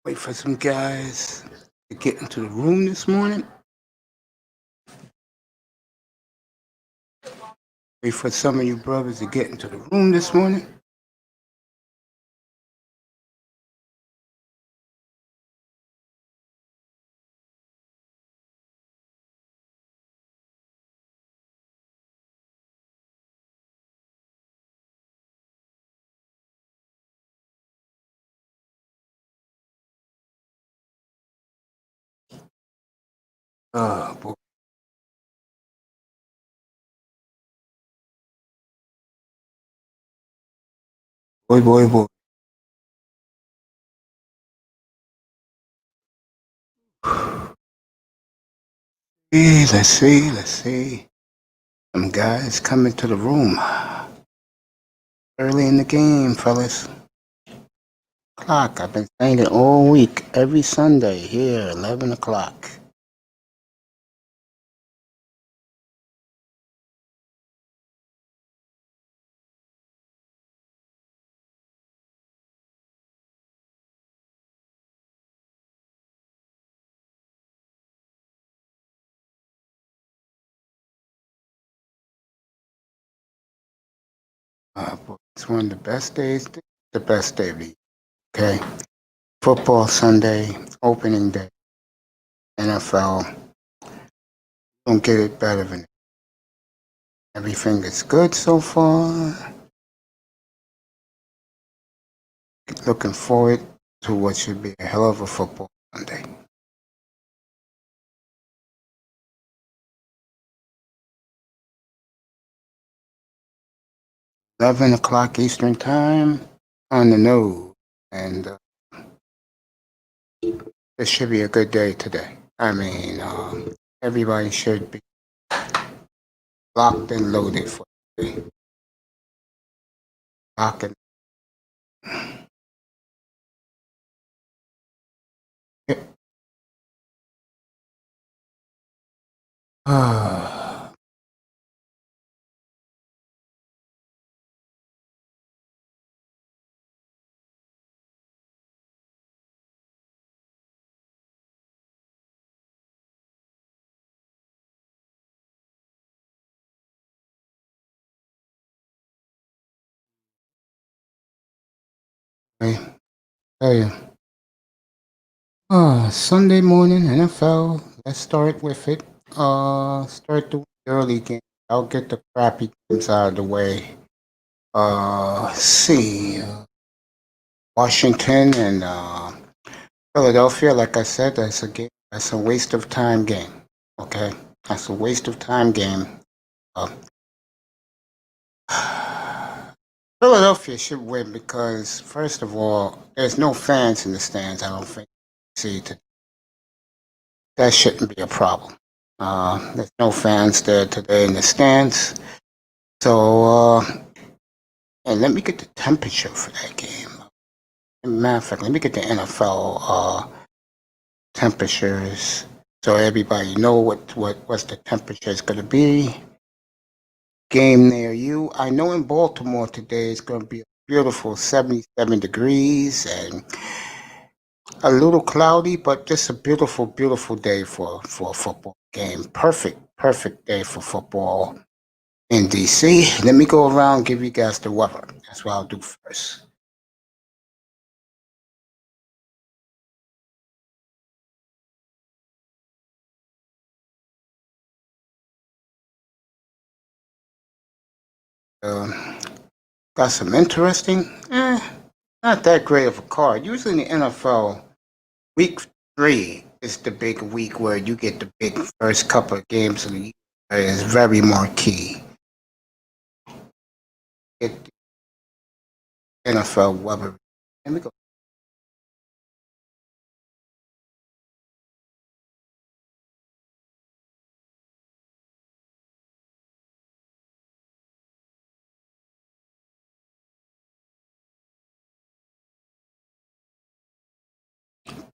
Wait for some guys to get into the room this morning. Wait for some of you brothers to get into the room this morning. Oh, boy. Boy. Let's see. Some guys coming to the room. Early in the game, fellas. Clock. I've been saying it all week. Every Sunday here, 11 o'clock. Boy, it's one of the best days. The best day of the year. Okay. Football Sunday, opening day, NFL. Don't get it better than it. Everything is good so far. Looking forward to what should be a hell of a football Sunday. $11 Eastern Time on the nose, and this should be a good day today. I mean, everybody should be locked and loaded for today. Lock and Hey, Sunday morning NFL. Let's start with it. Start the early game. I'll get the crappy games out of the way. Let's see. Washington and Philadelphia, like I said, that's a game. That's a waste of time game. Okay, that's a waste of time game. Uh, Philadelphia should win because, first of all, there's no fans in the stands. I don't think. See, that shouldn't be a problem. There's no fans there today in the stands. So, and let me get the temperature for that game. Matter of fact, let me get the NFL temperatures so everybody know what's the temperature is going to be. Game near you. I know in Baltimore today it's going to be a beautiful 77 degrees and a little cloudy, but just a beautiful day for a football game. Perfect day for football in DC. Let me go around and give you guys the weather. That's what I'll do first. Um, got some interesting, not that great of a card. Usually in the NFL, week 3 is the big week where you get the big first couple of games of the year. It's very marquee. Get the NFL weather. Let me go.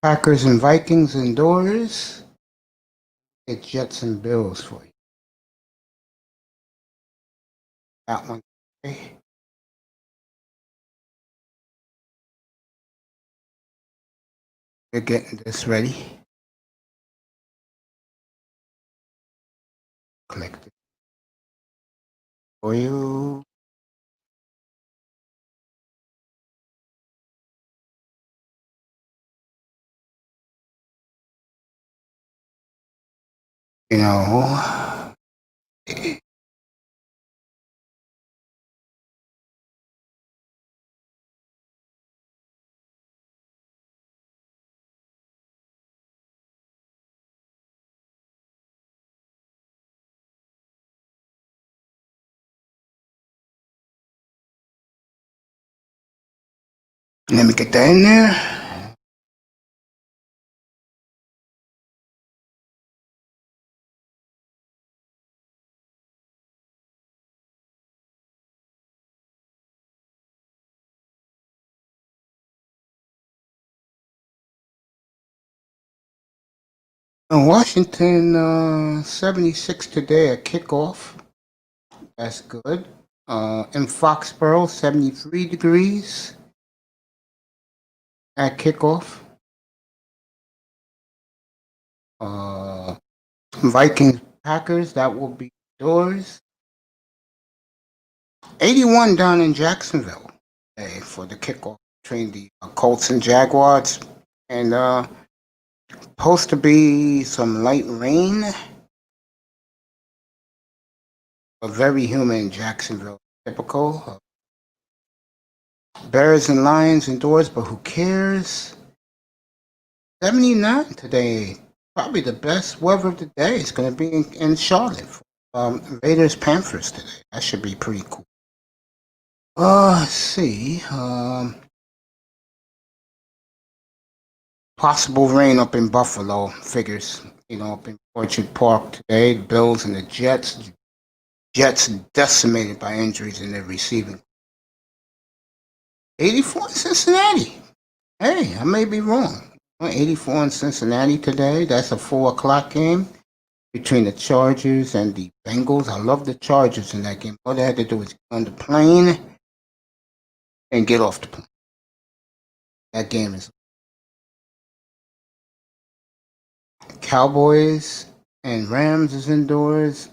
Packers and Vikings indoors. Get Jets and Bills for you. That one. Okay. We're getting this ready. Collect it for you. You know, let me get that in there. In Washington, 76 today at kickoff. That's good. In Foxborough, 73 degrees at kickoff. Uh, Vikings Packers, that will be doors. 81 down in Jacksonville for the kickoff between the Colts and Jaguars. And supposed to be some light rain. Very humid in Jacksonville. Typical. Bears and Lions indoors, but who cares? 79 today. Probably the best weather of the day. It's going to be in Charlotte. Raiders Panthers today. That should be pretty cool. Let's see. Possible rain up in Buffalo. Figures. Up in Orchard Park today. Bills and the Jets. Jets decimated by injuries in their receiving. 84 in Cincinnati. Hey, I may be wrong. 84 in Cincinnati today. That's a 4 o'clock game between the Chargers and the Bengals. I love the Chargers in that game. All they had to do was get on the plane and get off the plane. That game is Cowboys and Rams is indoors.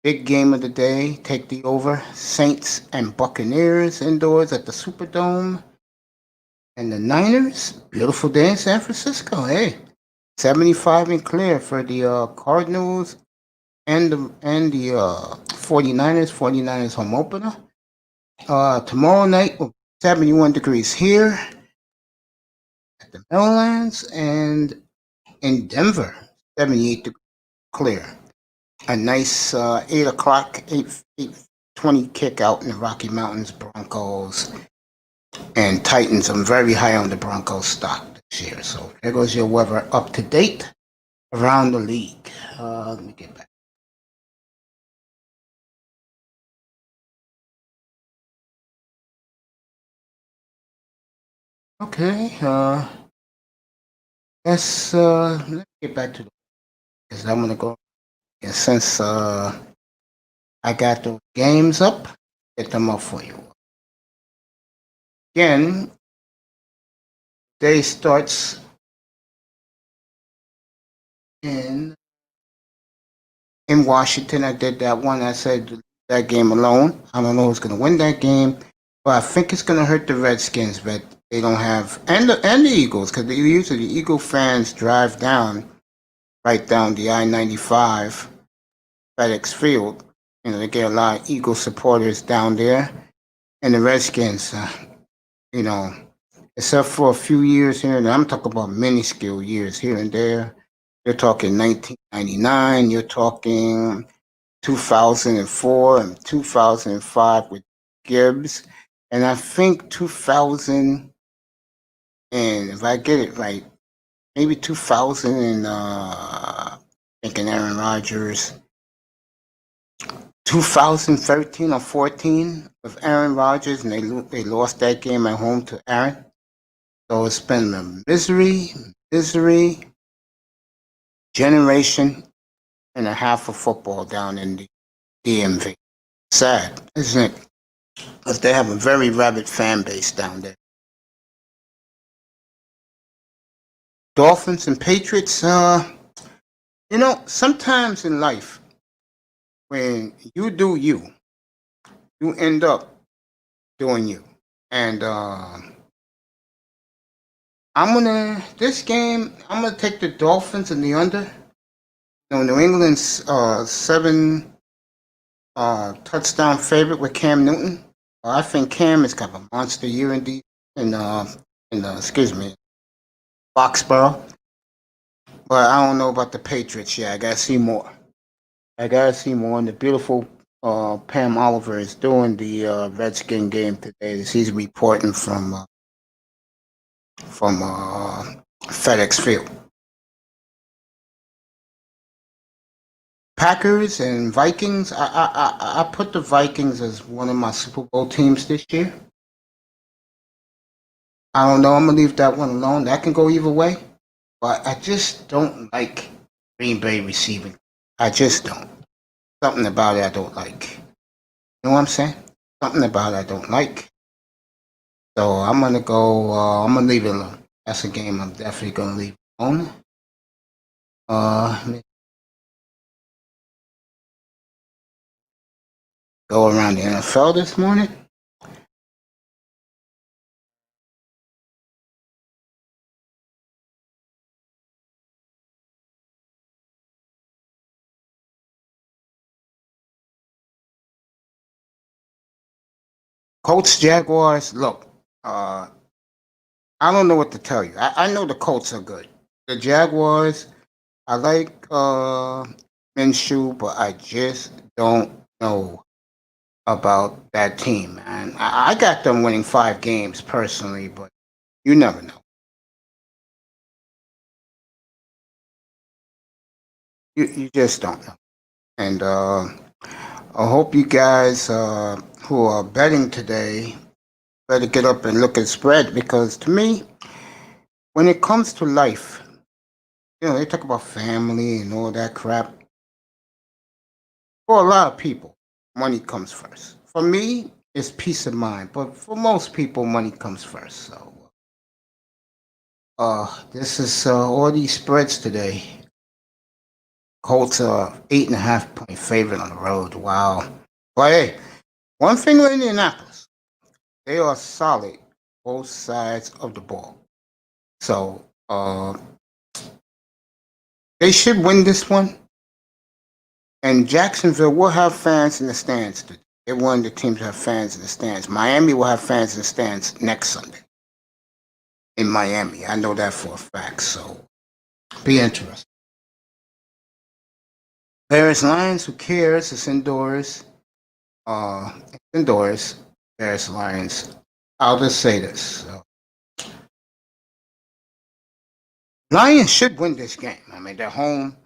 Big game of the day. Take the over. Saints and Buccaneers indoors at the Superdome. And the Niners, beautiful day in San Francisco. Hey, 75 and clear for the Cardinals and the 49ers. 49ers home opener. Tomorrow night, 71 degrees here at the Meadowlands, and in Denver, 78 degrees clear. A nice 8 o'clock, 8:20 kick out in the Rocky Mountains. Broncos and Titans. I'm very high on the Broncos stock this year. So there goes your weather up to date around the league. Let me get back. Okay. Let's get back to the because I'm gonna go. And since I got those games up, get them up for you. Again, day starts in Washington. I did that one. I said that game alone. I don't know who's going to win that game, but I think it's going to hurt the Redskins. But they don't have and the Eagles because usually the Eagle fans drive right down the I-95 FedEx Field. They get a lot of Eagle supporters down there, and the Redskins. Except for a few years here, and I'm talking about minuscule years here and there. You're talking 1999. You're talking 2004 and 2005 with Gibbs, and I think 2000, and if I get it right, maybe 2000 and thinking Aaron Rodgers, 2013 or 14 with Aaron Rodgers, and they lost that game at home to Aaron. So it's been a misery generation and a half of football down in the DMV. Sad, isn't it? Because they have a very rabid fan base down there. Dolphins and Patriots. Sometimes in life, when you do you, you end up doing you. And this game, I'm gonna take the Dolphins and the under. New England's 7 touchdown favorite with Cam Newton. I think Cam has got a monster year excuse me, Foxborough. But I don't know about the Patriots yet. I gotta see more. And the beautiful Pam Oliver is doing the Redskin game today. He's reporting from FedEx Field. Packers and Vikings. I put the Vikings as one of my Super Bowl teams this year. I don't know. I'm gonna leave that one alone. That can go either way. But I just don't like Green Bay receiving. I just don't. Something about it I don't like. You know what I'm saying? Something about it I don't like. So I'm gonna go. I'm gonna leave it alone. That's a game I'm definitely gonna leave alone. Go around the NFL this morning. Colts, Jaguars. Look, I don't know what to tell you. I know the Colts are good. The Jaguars, I like Minshew, but I just don't know about that team, man. I got them winning 5 games personally, but you never know. You just don't know. And I hope you guys who are betting today better get up and look at spread, because to me, when it comes to life, they talk about family and all that crap. For a lot of people, money comes first. For me, it's peace of mind, but for most people, money comes first. So, this is all these spreads today. Colts are 8.5-point favorite on the road. Wow. But hey, one thing with Indianapolis, they are solid both sides of the ball. So they should win this one. And Jacksonville will have fans in the stands. They're one of the teams that have fans in the stands. Miami will have fans in the stands next Sunday in Miami. I know that for a fact. So be interested. Bears Lions, who cares? It's indoors. It's indoors. Bears Lions. I'll just say this. Lions should win this game. I mean, they're home.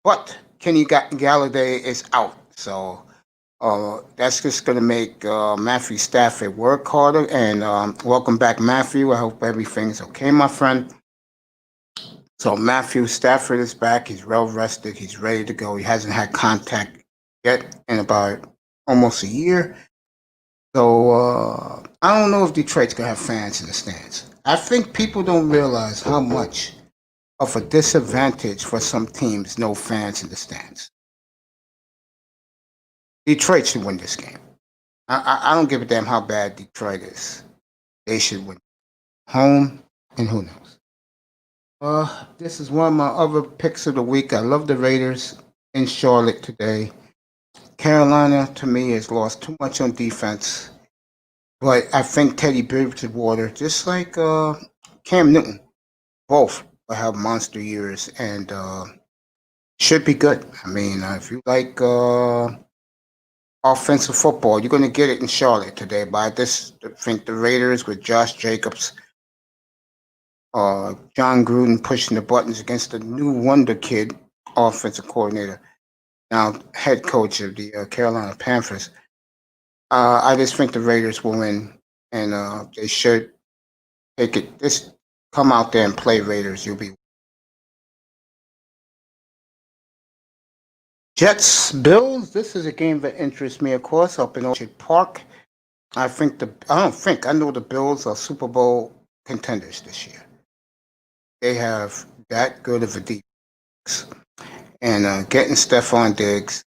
But Kenny Galladay is out. So that's just going to make Matthew Stafford work harder. And welcome back, Matthew. I hope everything's okay, my friend. So Matthew Stafford is back. He's well rested. He's ready to go. He hasn't had contact yet in about almost a year. So I don't know if Detroit's going to have fans in the stands. I think people don't realize how much of a disadvantage for some teams no fans in the stands. Detroit should win this game. I don't give a damn how bad Detroit is. They should win. Home, and who knows. This is one of my other picks of the week. I love the Raiders in Charlotte today. Carolina, to me, has lost too much on defense. But I think Teddy Bridgewater, just like Cam Newton, both will have monster years and should be good. I mean, if you like offensive football, you're going to get it in Charlotte today. But I just think the Raiders with Josh Jacobs, John Gruden pushing the buttons against the new wonder kid offensive coordinator, now head coach of the Carolina Panthers. I just think the Raiders will win, and they should take it. Just come out there and play Raiders. You'll be. Jets Bills. This is a game that interests me, of course, up in Orchard Park. I know the Bills are Super Bowl contenders this year. They have that good of a defense. And getting Stephon Diggs,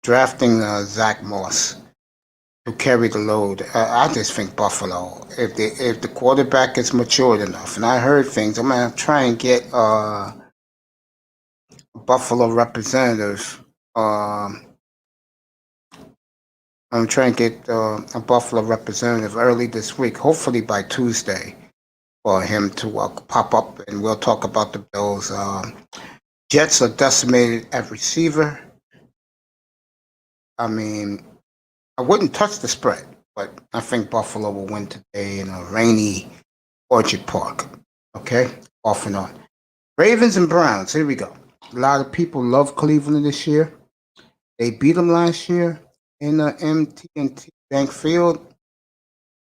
drafting Zach Moss to carry the load. I just think Buffalo, if the quarterback is matured enough, and I heard things, I'm gonna try and get Buffalo representative. I'm trying to get a Buffalo representative early this week, hopefully by Tuesday, for him to pop up, and we'll talk about the Bills. Jets are decimated at receiver. I mean, I wouldn't touch the spread, but I think Buffalo will win today in a rainy Orchard Park. Okay, off and on. Ravens and Browns. Here we go. A lot of people love Cleveland this year. They beat them last year in the MT&T Bank Field,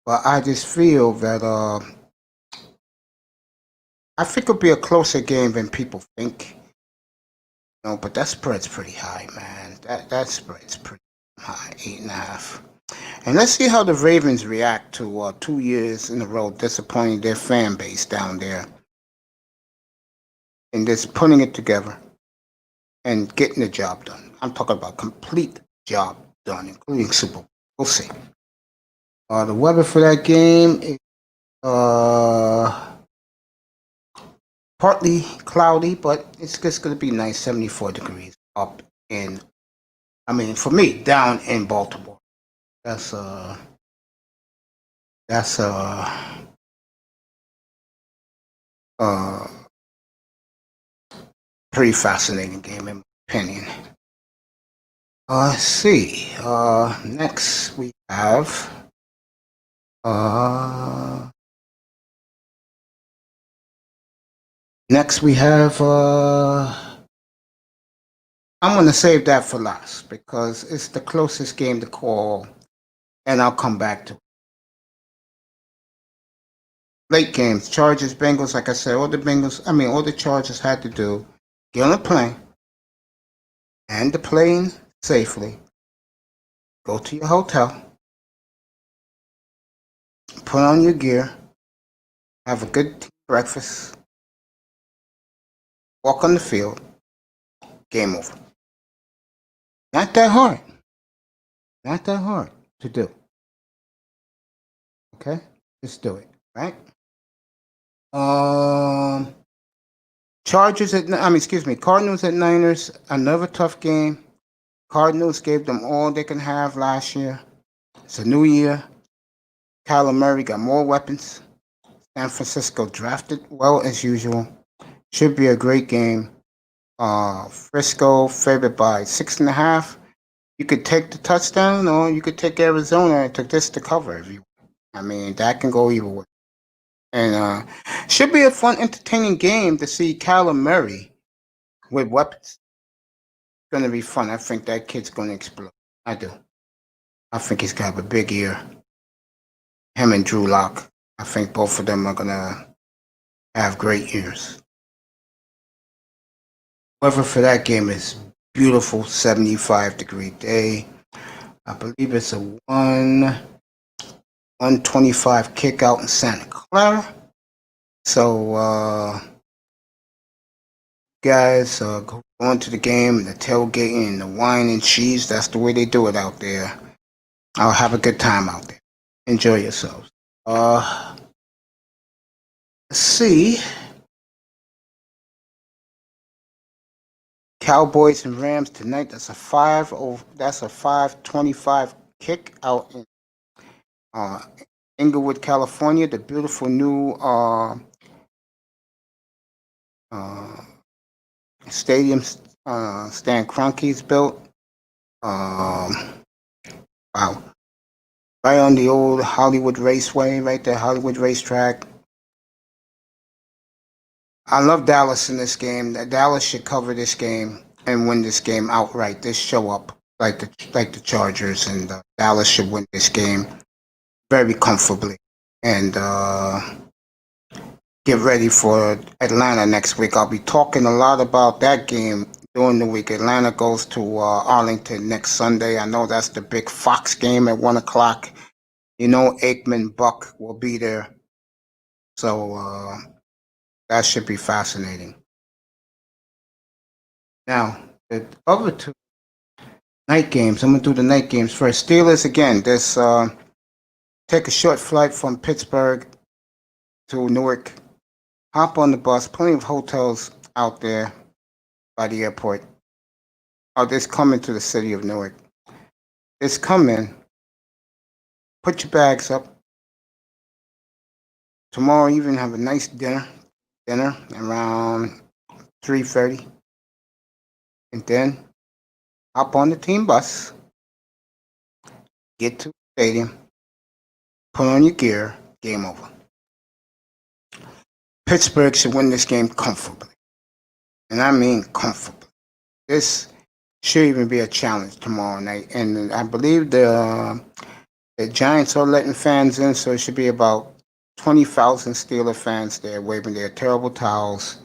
but I just feel that I think it'll be a closer game than people think. No, but that spread's pretty high, man. That spread's pretty high, 8.5. And let's see how the Ravens react to 2 years in a row disappointing their fan base down there, and just putting it together and getting the job done. I'm talking about complete job done, including Super Bowl. We'll see. The weather for that game is partly cloudy, but it's just going to be nice, 74 degrees up in, for me, down in Baltimore. That's pretty fascinating game in my opinion. Let's see. Next we have I'm going to save that for last because it's the closest game to call, and I'll come back to it. Late games, Chargers, Bengals. Like I said, all the Chargers had to do, get on a plane, and the plane safely, go to your hotel, put on your gear, have a good breakfast, walk on the field, game over. Not that hard. Not that hard to do. Okay? Just do it, right? Cardinals at Niners, another tough game. Cardinals gave them all they can have last year. It's a new year. Kyler Murray got more weapons. San Francisco drafted well as usual. Should be a great game. Frisco favored by 6.5. You could take the touchdown, or you could take Arizona and take this to cover if you want. That can go either way. And should be a fun, entertaining game to see Kyler Murray with weapons. It's going to be fun. I think that kid's going to explode. I do. I think he's got a big year. Him and Drew Lock. I think both of them are going to have great years. Weather for that game is beautiful, 75-degree day. I believe it's a 125 kick out in Santa Clara. So, guys, go on to the game, the tailgating, and the wine and cheese. That's the way they do it out there. I'll have a good time out there. Enjoy yourselves. Let's see. Cowboys and Rams tonight. That's a 5:25 kick out in Inglewood, California. The beautiful new stadium Stan Kroenke's built. Wow. Right on the old Hollywood Raceway, right there, Hollywood Racetrack. I love Dallas in this game. Dallas should cover this game and win this game outright. They show up like the Chargers, and Dallas should win this game very comfortably. And get ready for Atlanta next week. I'll be talking a lot about that game during the week. Atlanta goes to Arlington next Sunday. I know that's the big Fox game at 1 o'clock. Aikman Buck will be there. So That should be fascinating. Now, the other two night games. I'm gonna do the night games first. Steelers again. This take a short flight from Pittsburgh to Newark. Hop on the bus. Plenty of hotels out there by the airport. Oh, this coming to the city of Newark. This come in. Put your bags up. Tomorrow evening, have a nice dinner. Dinner around 3:30, and then hop on the team bus. Get to the stadium. Put on your gear. Game over. Pittsburgh should win this game comfortably, and I mean comfortably. This should even be a challenge tomorrow night, and I believe the Giants are letting fans in, so it should be about 20,000 Steeler fans there waving their terrible towels.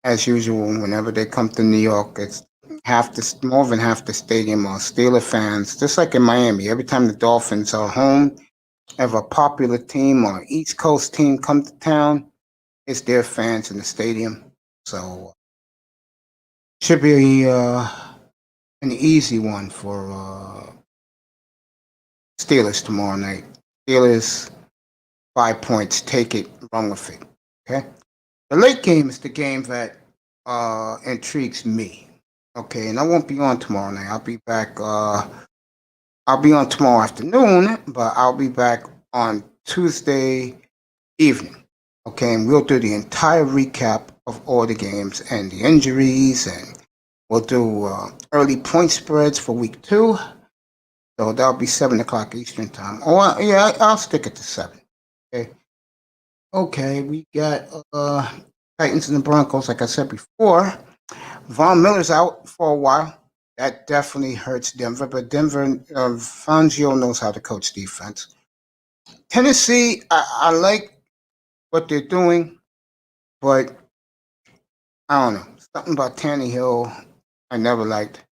As usual, whenever they come to New York, it's more than half the stadium are Steeler fans. Just like in Miami, every time the Dolphins are home, have a popular team or East Coast team come to town, it's their fans in the stadium. So should be an easy one for Steelers tomorrow night. Steelers 5 points. Take it. Run with it. Okay. The late game is the game that intrigues me. Okay, and I won't be on tomorrow night. I'll be back. I'll be on tomorrow afternoon, but I'll be back on Tuesday evening. Okay, and we'll do the entire recap of all the games and the injuries, and we'll do early point spreads for week 2. So that'll be 7 o'clock Eastern time. Oh, yeah, I'll stick it to 7. Okay. Okay, we got Titans and the Broncos, like I said before. Von Miller's out for a while. That definitely hurts Denver, but Denver, Fangio knows how to coach defense. Tennessee, I like what they're doing, but I don't know. Something about Tannehill I never liked.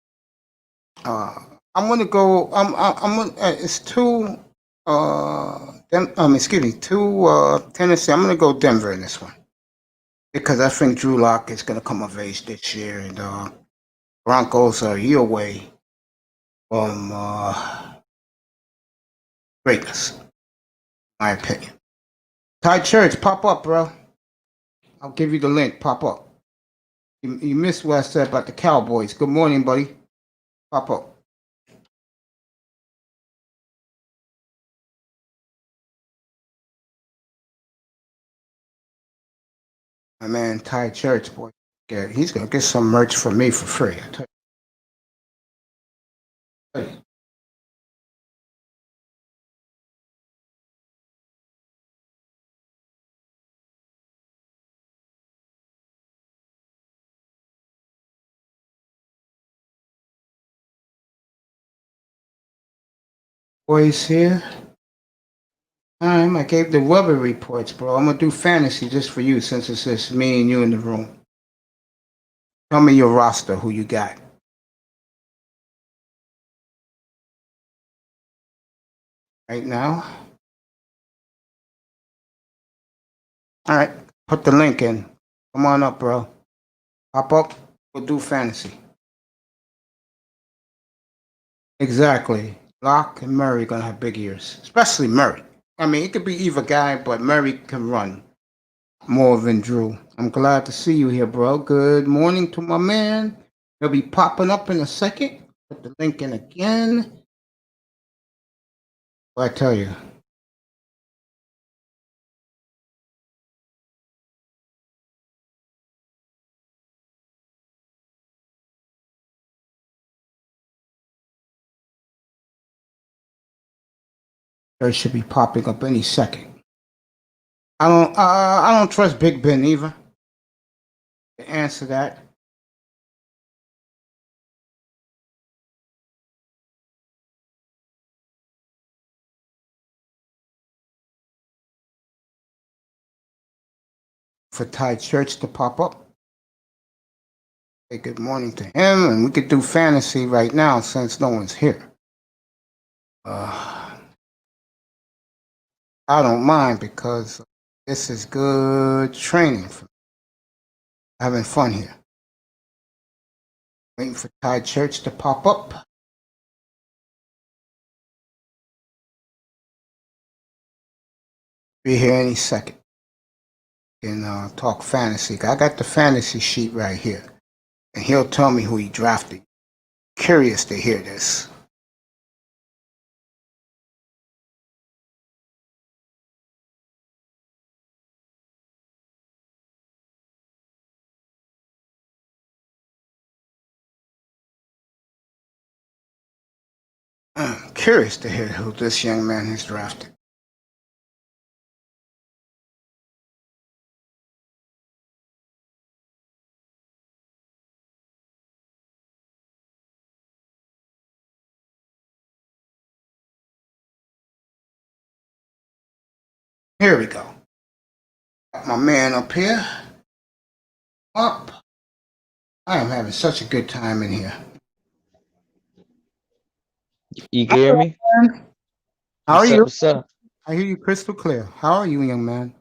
I'm gonna go. I'm gonna. It's two. Tennessee. I'm gonna go Denver in this one because I think Drew Lock is gonna come of age this year, and Broncos are a year away from greatness, in my opinion. Ty Church, pop up, bro. I'll give you the link. Pop up. You missed what I said about the Cowboys. Good morning, buddy. Pop up. My man Ty Church, boy, he's gonna get some merch from me for free. I tell you. Boys here. I gave the weather reports, bro. I'm gonna do fantasy just for you since it's just me and you in the room. Tell me your roster, who you got. Right now. All right, put the link in. Come on up, bro. Pop up. We'll do fantasy. Exactly. Locke and Murray gonna have big ears, especially Murray. I mean, it could be either guy, but Murray can run more than Drew. I'm glad to see you here, bro. Good morning to my man. He'll be popping up in a second. Put the link in again. What I tell you. It should be popping up any second. I don't trust Big Ben either. To answer that, for Ty Church to pop up. Say good morning to him, and we could do fantasy right now since no one's here. I don't mind because this is good training for me. Having fun here. Waiting for Ty Church to pop up. Be here any second. And talk fantasy. I got the fantasy sheet right here. And he'll tell me who he drafted. Curious to hear this. Curious to hear who this young man has drafted. Here we go. Got my man up here. Up. I am having such a good time in here. You can hear me? How are What's up? you? What's up? I hear you crystal clear. How are you, young man?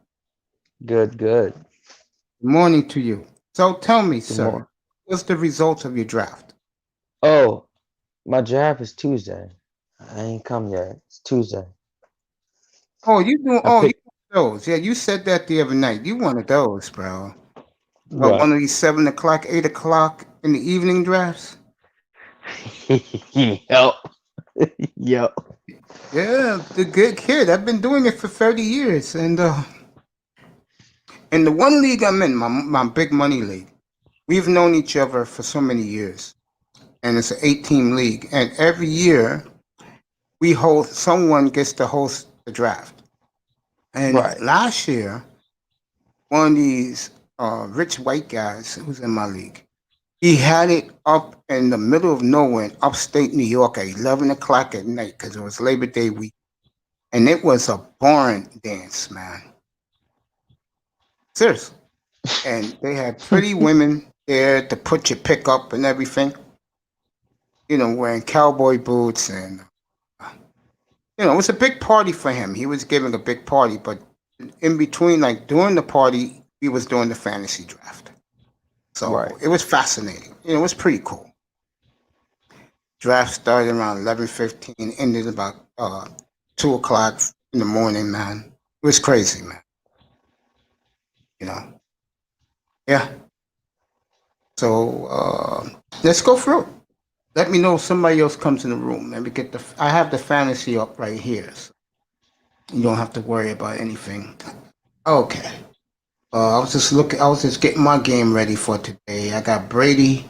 Good, good. Good morning to you. So tell me, Good sir, morning. what's the results of your draft? Oh, my draft is Tuesday. I ain't come yet. It's Tuesday. Oh, you doing? I Oh, you picked those? Yeah, you said that the other night. You one of those, bro. what? One of these 7 o'clock, 8 o'clock in the evening drafts. Yep. Yep. Yeah, the good kid. I've been doing it for 30 years, and in the one league I'm in, my big money league, we've known each other for so many years, and it's an 8 team league, and every year we host. Someone gets to host the draft, and Right. last year one of these rich white guys who's in my league. He had it up in the middle of nowhere in upstate New York at 11 o'clock at night because it was Labor Day week. And it was a barn dance, man. Seriously. And they had pretty women there to put your pick up and everything, wearing cowboy boots. And, it was a big party for him. He was giving a big party, but in between, like during the party, he was doing the fantasy draft. Right. So it was fascinating. It was pretty cool. Draft started around 11:15, ended about 2 o'clock in the morning. Man, it was crazy, man. You know, yeah. So let's go through. Let me know if somebody else comes in the room. Let me get the. I have the fantasy up right here. So you don't have to worry about anything. Okay. I was just looking. I was just getting my game ready for today. I got Brady,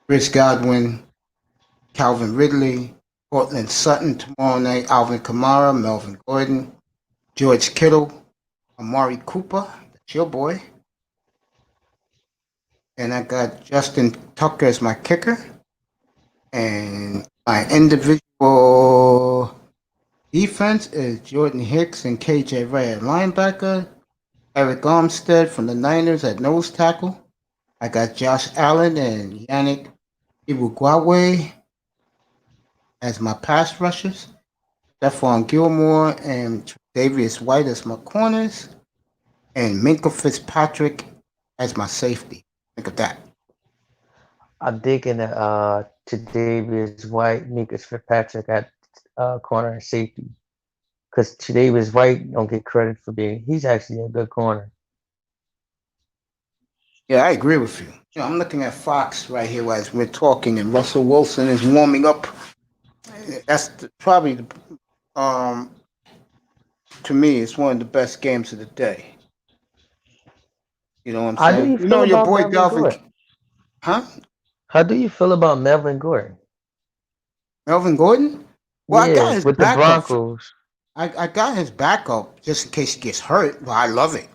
Chris Godwin, Calvin Ridley, Cortland Sutton tomorrow night, Alvin Kamara, Melvin Gordon, George Kittle, Amari Cooper, that's your boy. And I got Justin Tucker as my kicker. And my individual defense is Jordan Hicks and KJ Wright at linebacker, Eric Armstead from the Niners at nose tackle. I got Josh Allen and Yannick Ibukwe as my pass rushers. Stephon Gilmore and Davius White as my corners. And Minka Fitzpatrick as my safety. Think of that. I'm thinking that Tre'Davious White, Mika Fitzpatrick at corner and safety. Because Tre'Davious White don't get credit for he's actually a good corner. Yeah, I agree with you. I'm looking at Fox right here as we're talking, and Russell Wilson is warming up. That's probably, um, to me, it's one of the best games of the day. You know what I'm How do saying? you feel Your about boy Melvin Dalvin, Gordon? huh? How do you feel about Melvin Gordon? Melvin Gordon? Well, I got Yeah, his with the backup. Broncos. I got his backup just in case he gets hurt, but I love it.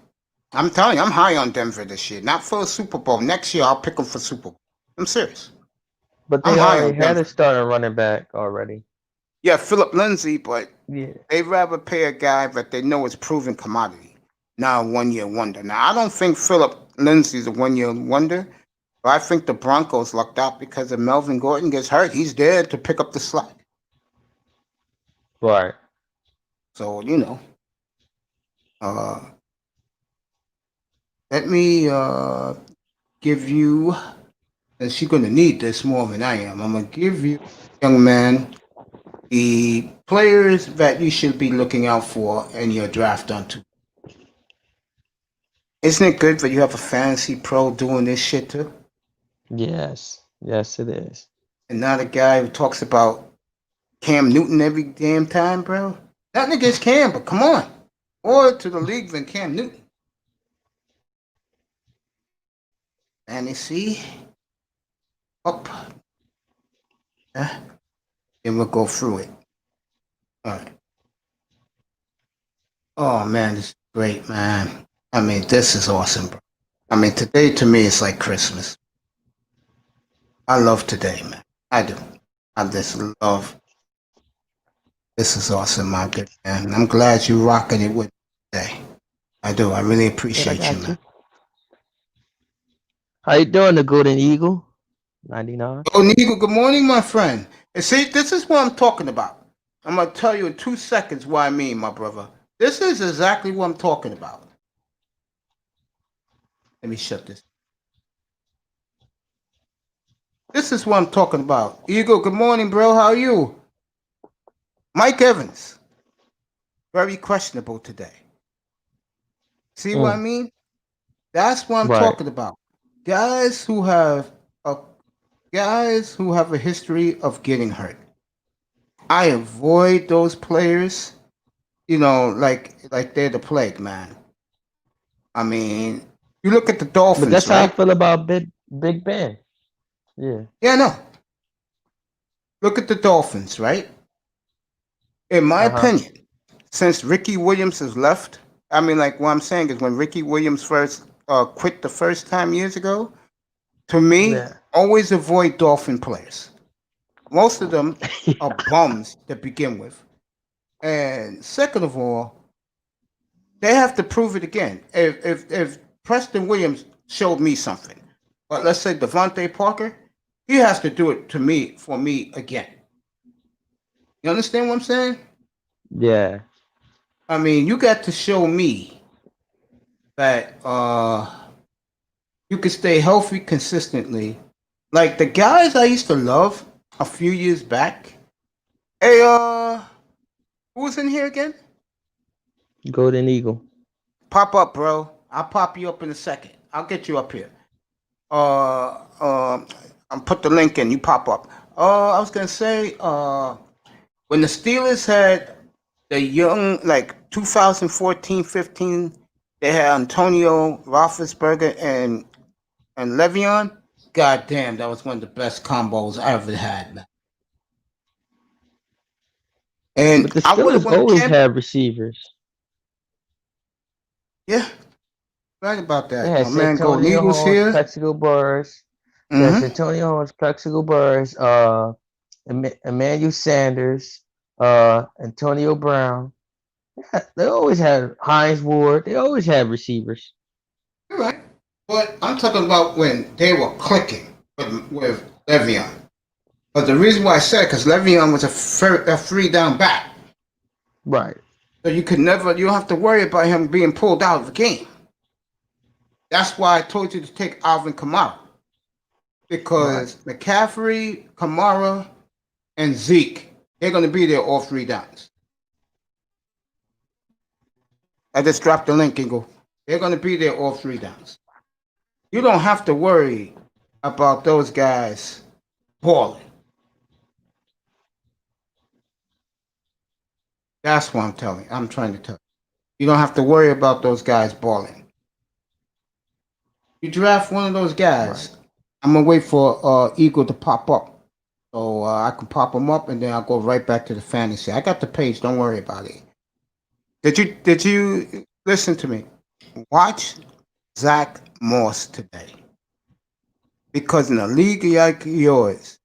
I'm telling you, I'm high on Denver this year. Not for a Super Bowl. Next year, I'll pick them for Super Bowl. I'm serious. But I'm they high already on had a Denver. starting running back already. Yeah, Philip Lindsay, but Yeah. they'd rather pay a guy that they know is proven commodity, not a 1 year wonder. Now, I don't think Philip Lindsay's a 1 year wonder, but I think the Broncos lucked out because if Melvin Gordon gets hurt, he's there to pick up the slack. Right. So, uh, let me give you, and she's going to need this more than I am. I'm going to give you, young man, the players that you should be looking out for in your draft on two. Isn't it good that you have a fantasy pro doing this shit too? Yes, yes, it is. And not a guy who talks about Cam Newton every damn time, bro. Nothing against Cam, but come on. More to the league than Cam Newton. Fantasy. Up. Yeah. Then we'll go through it. All right. Oh, man, this is great, man. I mean, this is awesome, bro. I mean, today to me is like Christmas. I love today, man. I do. I just love. This is awesome, my good man. I'm glad you're rocking it with me today. I do. I really Yeah, I appreciate you, got man. you. How you doing, the Golden Eagle? 99. Oh, Nigo, good morning, my friend. And see, this is what I'm talking about. I'm going to tell you in 2 seconds what I mean, my brother. This is exactly what I'm talking about. Let me shut this. This is what I'm talking about. Eagle, good morning, bro. How are you? Mike Evans, very questionable today. See what I mean? That's what I'm Right. talking about. Guys who have a history of getting hurt. I avoid those players, like they're the plague, man. I mean, you look at the But Dolphins, that's how I right? feel about Big Ben. Yeah. Yeah, no. Look at the Dolphins, right? In my Uh-huh. opinion, since Ricky Williams has left, I mean, like what I'm saying is when Ricky Williams first quit the first time years ago, to me, Yeah. always avoid Dolphin players. Most of them are bums to begin with. And second of all, they have to prove it again. If Preston Williams showed me something, but let's say Devontae Parker, he has to do it for me again. You understand what I'm saying? Yeah. I mean, you got to show me that you can stay healthy consistently. Like the guys I used to love a few years back. Hey, who's in here again? Golden Eagle. Pop up, bro. I'll pop you up in a second. I'll get you up here. I'll put the link in. You pop up. I was gonna say, when the Steelers had the young, like 2014, 15, they had Antonio Roethlisberger and Le'Veon. God damn, that was one of the best combos I ever had, man. But And the I would have Steelers went always champ. have receivers. Yeah, right about They that. had My man Golden Santonio Eagles Holmes, here. Plexico Burrs. They had Mm-hmm. Santonio Holmes, Plexico Burrs, Emmanuel Sanders, Antonio Brown. Yeah, they always had Hines Ward. They always had receivers. You're right. But I'm talking about when they were clicking with Le'Veon. But the reason why I said it, because Le'Veon was a free down back. Right. So you don't have to worry about him being pulled out of the game. That's why I told you to take Alvin Kamara. Right. Because McCaffrey, Kamara, and Zeke, they're going to be there all 3 downs. I just dropped the link, Ingo. They're going to be there all 3 downs. You don't have to worry about those guys balling. That's what I'm trying to tell you. You don't have to worry about those guys balling. You draft one of those Right. guys, I'm gonna wait for Eagle to pop up, so I can pop him up, and then I'll go right back to the fantasy. I got the page. Don't worry about it. Did you listen to me? Watch Zach Moss today, because in a league like yours,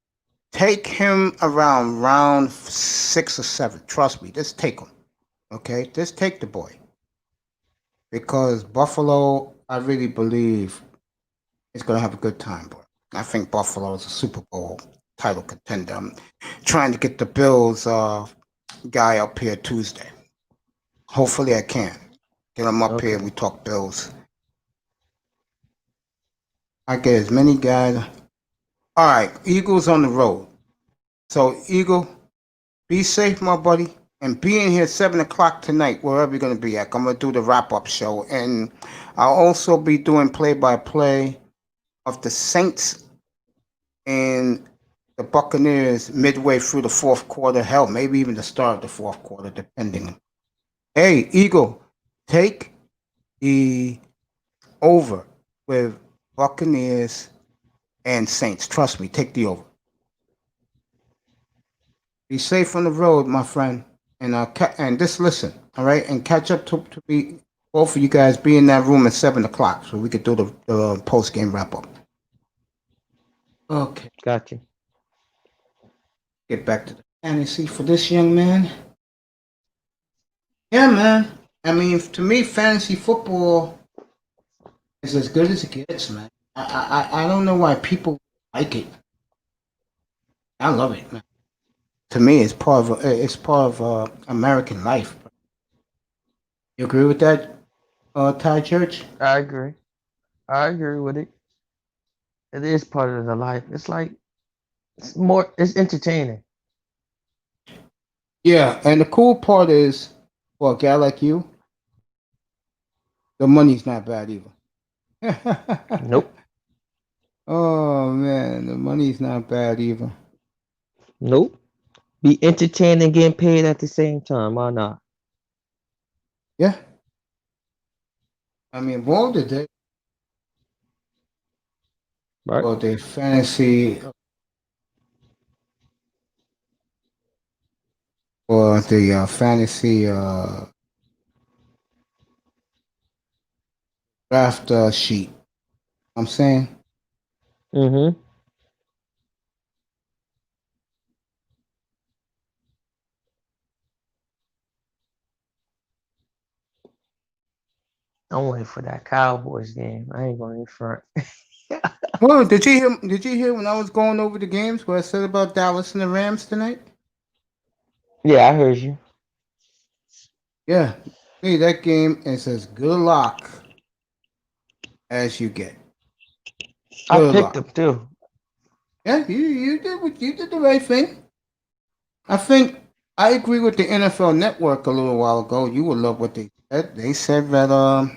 take him around round 6 or 7. Trust me, just take him. Okay, just take the boy, because Buffalo, I really believe, is going to have a good time, boy. I think Buffalo is a Super Bowl title contender. I'm trying to get the Bills guy up here Tuesday. Hopefully, I can get him up here and Okay. we talk Bills. I get as many guys. All right, Eagles on the road. So Eagle, be safe, my buddy, and be in here 7 o'clock tonight, wherever you're gonna be at. I'm gonna do the wrap-up show, and I'll also be doing play-by-play of the Saints and the Buccaneers midway through the fourth quarter. Hell, maybe even the start of the fourth quarter, depending. Hey, Eagle, take the over with Buccaneers and Saints. Trust me, take the over. Be safe on the road, my friend, and and just listen, all right, and catch up to be both of you guys be in that room at 7 o'clock so we could do the post game wrap up. Okay, Got you. get back to the fantasy for this young man. Yeah, man. I mean, to me, fantasy football is as good as it gets, man. I don't know why people like it. I love it, man. To me, it's part of American life. You agree with that, Ty Church? I agree. I agree with it. It is part of the life. It's like it's entertaining. Yeah, and the cool part is, for a guy like you, the money's not bad either. Nope. Oh man, the money's not bad either. Nope. Be entertained and getting paid at the same time. Why not? Yeah, I mean, what did they Right? for the fantasy or the fantasy draft sheet? I'm saying, Mm-hmm. I'm waiting for that Cowboys game. I ain't going in front. well, did you hear? Did you hear when I was going over the games what I said about Dallas and the Rams tonight? Yeah, I heard you. Yeah, hey, that game is as good a lock as you get. I Good picked luck. them too. Yeah, you did the right thing. I think I agree with the NFL Network a little while ago. You would love what they said. They said that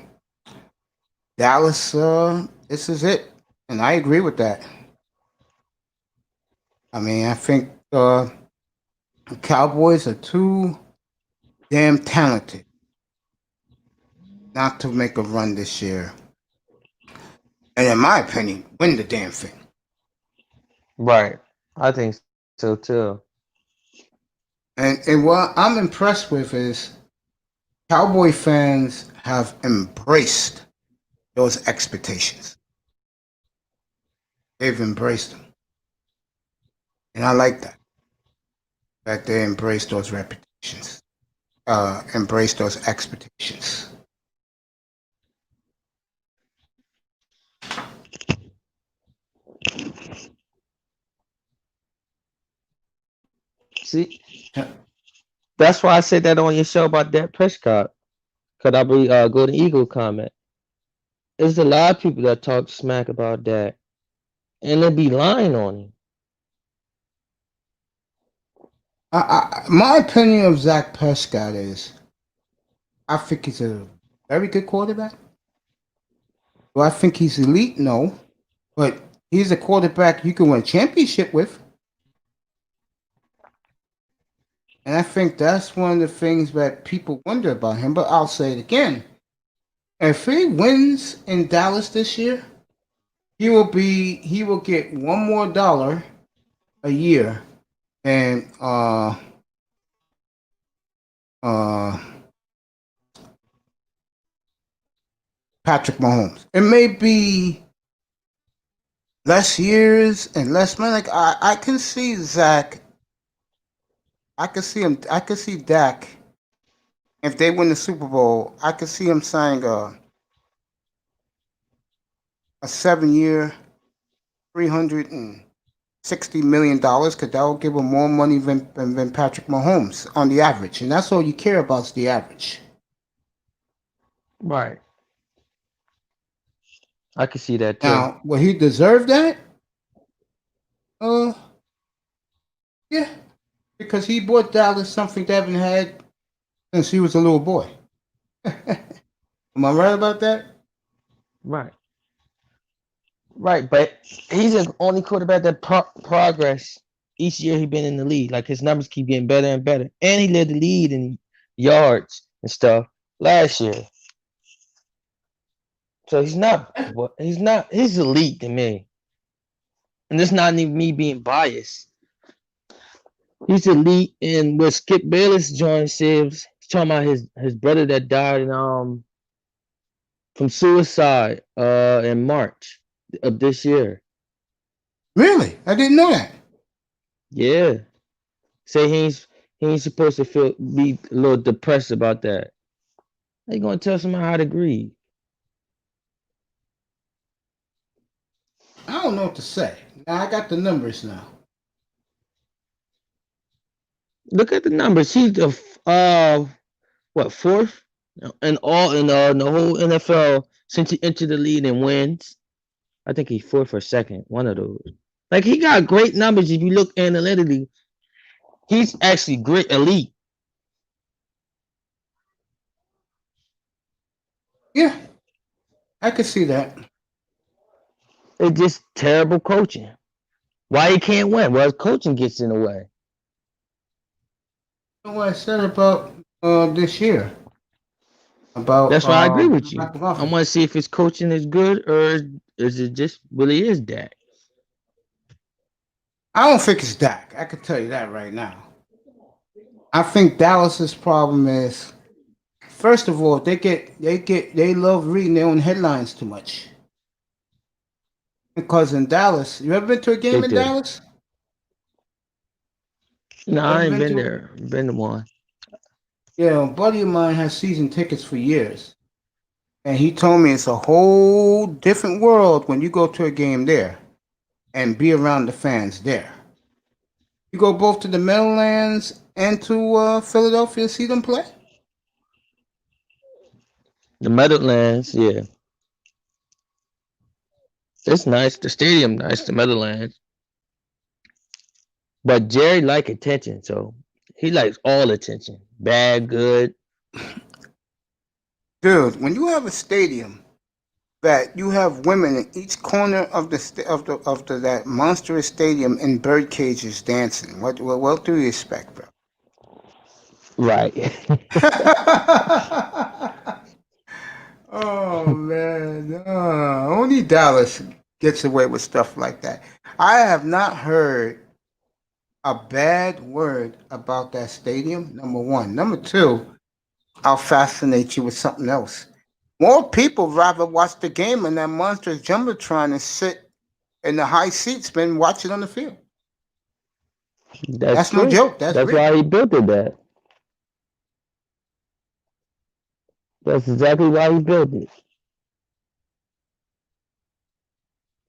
Dallas, this is it, and I agree with that. I mean, I think the Cowboys are too damn talented not to make a run this year, and in my opinion, win the damn thing. Right. I think so too. And what I'm impressed with is Cowboy fans have embraced those expectations. They've embraced them, and I like that. That they embrace those reputations, embrace those expectations. See, that's why I said that on your show about Dak Prescott. Cause I be go to Eagle comment. There's a lot of people that talk smack about Dak, and they be lying on him. My opinion of Zach Prescott is I think he's a very good quarterback. Do I think he's elite? No. But he's a quarterback you can win a championship with. And I think that's one of the things that people wonder about him. But I'll say it again. If he wins in Dallas this year, he will get one more dollar a year than uh Patrick Mahomes. It may be less years and less money. Like I can see Zach. I can see him. I can see Dak. If they win the Super Bowl, I could see him signing a 7 year, $360 million, because that will give him more money than Patrick Mahomes on the average, and that's all you care about is the average. Right. I can see that too. Now, will he deserve that? Uh, yeah, because he bought Dallas something they haven't had since he was a little boy. Am I right about that? Right. Right, but he's the only quarterback that progress each year he been in the league. Like his numbers keep getting better and better, and he led the lead in yards and stuff last year. So he's not. He's not. He's elite to me, and it's not even me being biased. He's elite, and what Skip Bayless joined Sibs. He's talking about his brother that died from suicide in March of this year. Really? I didn't know that. Yeah. Say he ain't supposed to be a little depressed about that. How you gonna tell somebody how to grieve? I don't know what to say. Now I got the numbers now. Look at the numbers. He's the what fourth in all in the whole NFL since he entered the league and wins. I think he's fourth or second, one of those. Like he got great numbers if you look analytically. He's actually great elite. Yeah, I could see that. It's just terrible coaching. Why he can't win? Well, his coaching gets in the way. You know what I said about this year? About That's why I agree with you. lack of I offense. want to see if his coaching is good or is it just really is that. I don't think it's Dak. I can tell you that right now. I think Dallas's problem is, first of all, they love reading their own headlines too much. Because in Dallas, you ever been to a They game in do. Dallas? No, You I ever ain't been been to? there. Been to one. Yeah, a buddy of mine has season tickets for years, and he told me it's a whole different world when you go to a game there and be around the fans there. You go both to the Meadowlands and to Philadelphia to see them play. The Meadowlands, yeah. It's nice. The stadium nice, the Meadowlands. But Jerry like attention, so he likes all attention. Bad, good. Dude, when you have a stadium that you have women in each corner of the that monstrous stadium in bird cages dancing, what do you expect, bro? Right. Oh man, only Dallas gets away with stuff like that. I have not heard a bad word about that stadium. Number one. Number two, I'll fascinate you with something else. More people rather watch the game in that monstrous jumbotron and sit in the high seats than watch it on the field. That's That's no true. joke. That's That's real. why he built it that. That's exactly why he built it.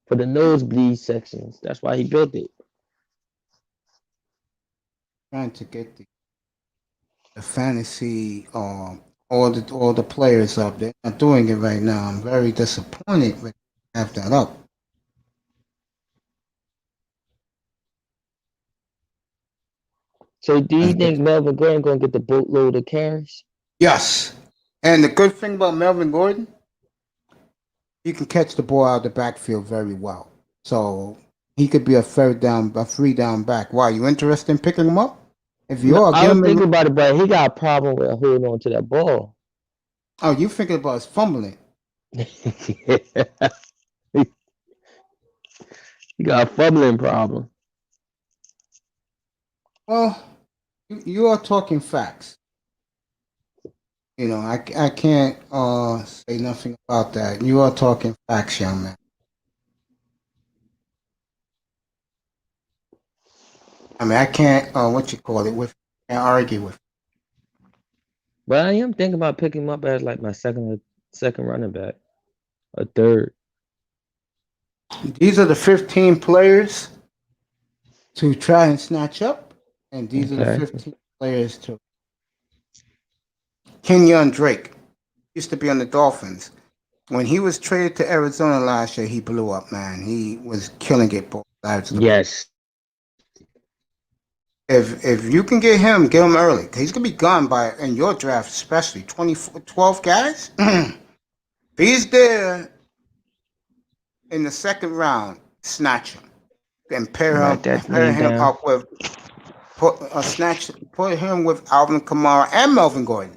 For the nosebleed sections. That's why he built it. Trying to get the fantasy all the players up. They're not doing it right now. I'm very disappointed with have that up. So do Trying you to get think Melvin Gordon gonna get the boatload of carries? yes. And the good thing about Melvin Gordon, he can catch the ball out of the backfield very well. So he could be a free down back. Why, you interested in picking him up? If you No, are, I get was him in. thinking about it, but he got a problem with holding on to that ball. Oh, you thinking about his fumbling? Yeah. He got a fumbling problem. Well, you are talking facts. You know, I can't say nothing about that. You are talking facts, young man. I mean, I can't what you call it with can't argue with. But I am thinking about picking him up as like my second running back, a third. These are the 15 players to try and snatch up, and these are the Okay. 15 players to. Kenyon Drake used to be on the Dolphins. When he was traded to Arizona last year, he blew up, man. He was killing it both sides of the ball. Yes. If you can get him early. He's gonna be gone by in your draft, especially 12 guys. If he's there in the second round, snatch him and Write that pair name him down. up with put him with Alvin Kamara and Melvin Gordon.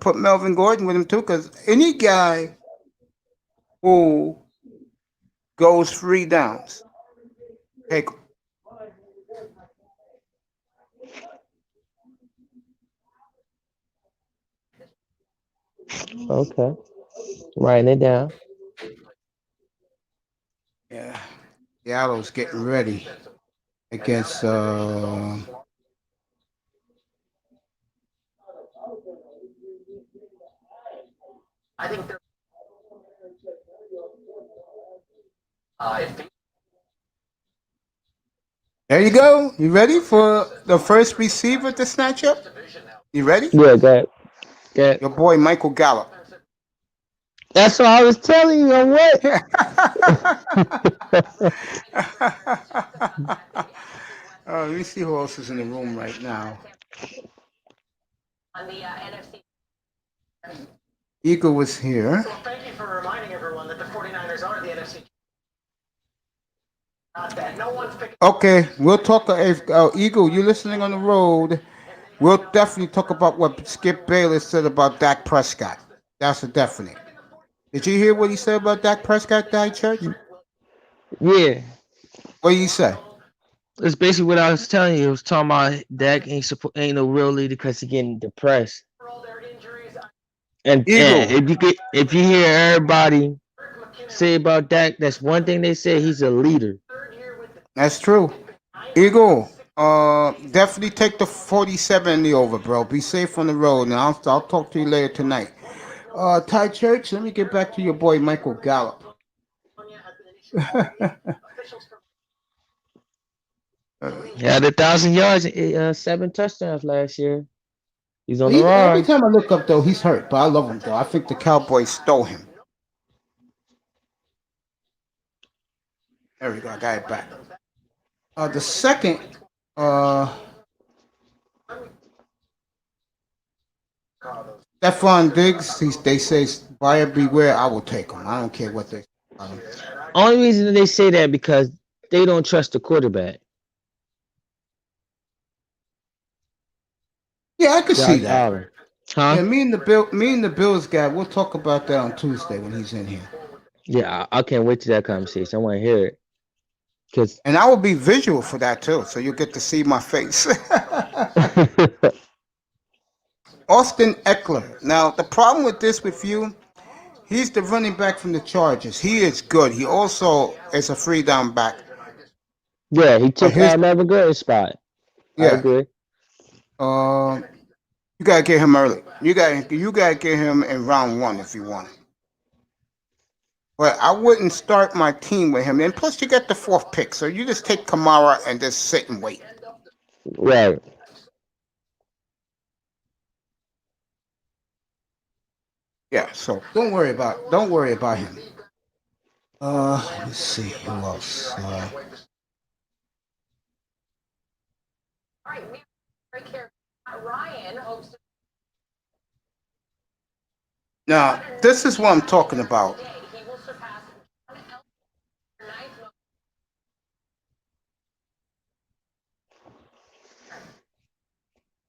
Put Melvin Gordon with him too, because any guy who goes 3 downs, take him. Okay. Writing it down. Yeah, Seattle's getting ready against. There you go. You ready for the first receiver to snatch up? You ready? Yeah, that. That. Your boy Michael Gallup. That's what I was telling you. On what? Let me see who else is in the room right now. Eagle was here. So thank you for reminding everyone that the 49ers are the NFC. Not that. No one's picking. Okay, we'll talk. If Eagle, you listening on the road, we'll definitely talk about what Skip Bayless said about Dak Prescott. That's a definite. Did you hear what he said about Dak Prescott, Died Church? Yeah. What did he say? It's basically what I was telling you. It was talking about Dak ain't no real leader because he getting depressed. And if you hear everybody say about Dak, that's one thing they say, he's a leader. That's true. Eagle, definitely take the 47 in the over, bro. Be safe on the road, and I'll talk to you later tonight. Ty Church, let me get back to your boy Michael Gallup. He had 1,000 yards and 7 touchdowns last year. He's on the Every rise. time I look up, though, he's hurt, but I love him, though. I think the Cowboys stole him. There we go. I got it back. The second, Stephon Diggs, they say buyer beware. I will take him. I don't care what they say. Only reason they say that because they don't trust the quarterback. Yeah, I could see Josh that. Allen. Huh? Yeah, me and the Bills guy, we'll talk about that on Tuesday when he's in here. Yeah, I can't wait to that conversation. I want to hear it. And I will be visual for that too, so you get to see my face. Austin Eckler. Now, the problem with this with you, he's the running back from the Chargers. He is good. He also is a 3 down back. Yeah, he took Melvin Gordon's spot. Yeah. I agree. You gotta get him early. You gotta get him in round 1 if you want it. But I wouldn't start my team with him. And plus, you get the 4th pick, so you just take Kamara and just sit and wait. Right. Yeah. So don't worry about him. Let's see who else. Now, this is what I'm talking about.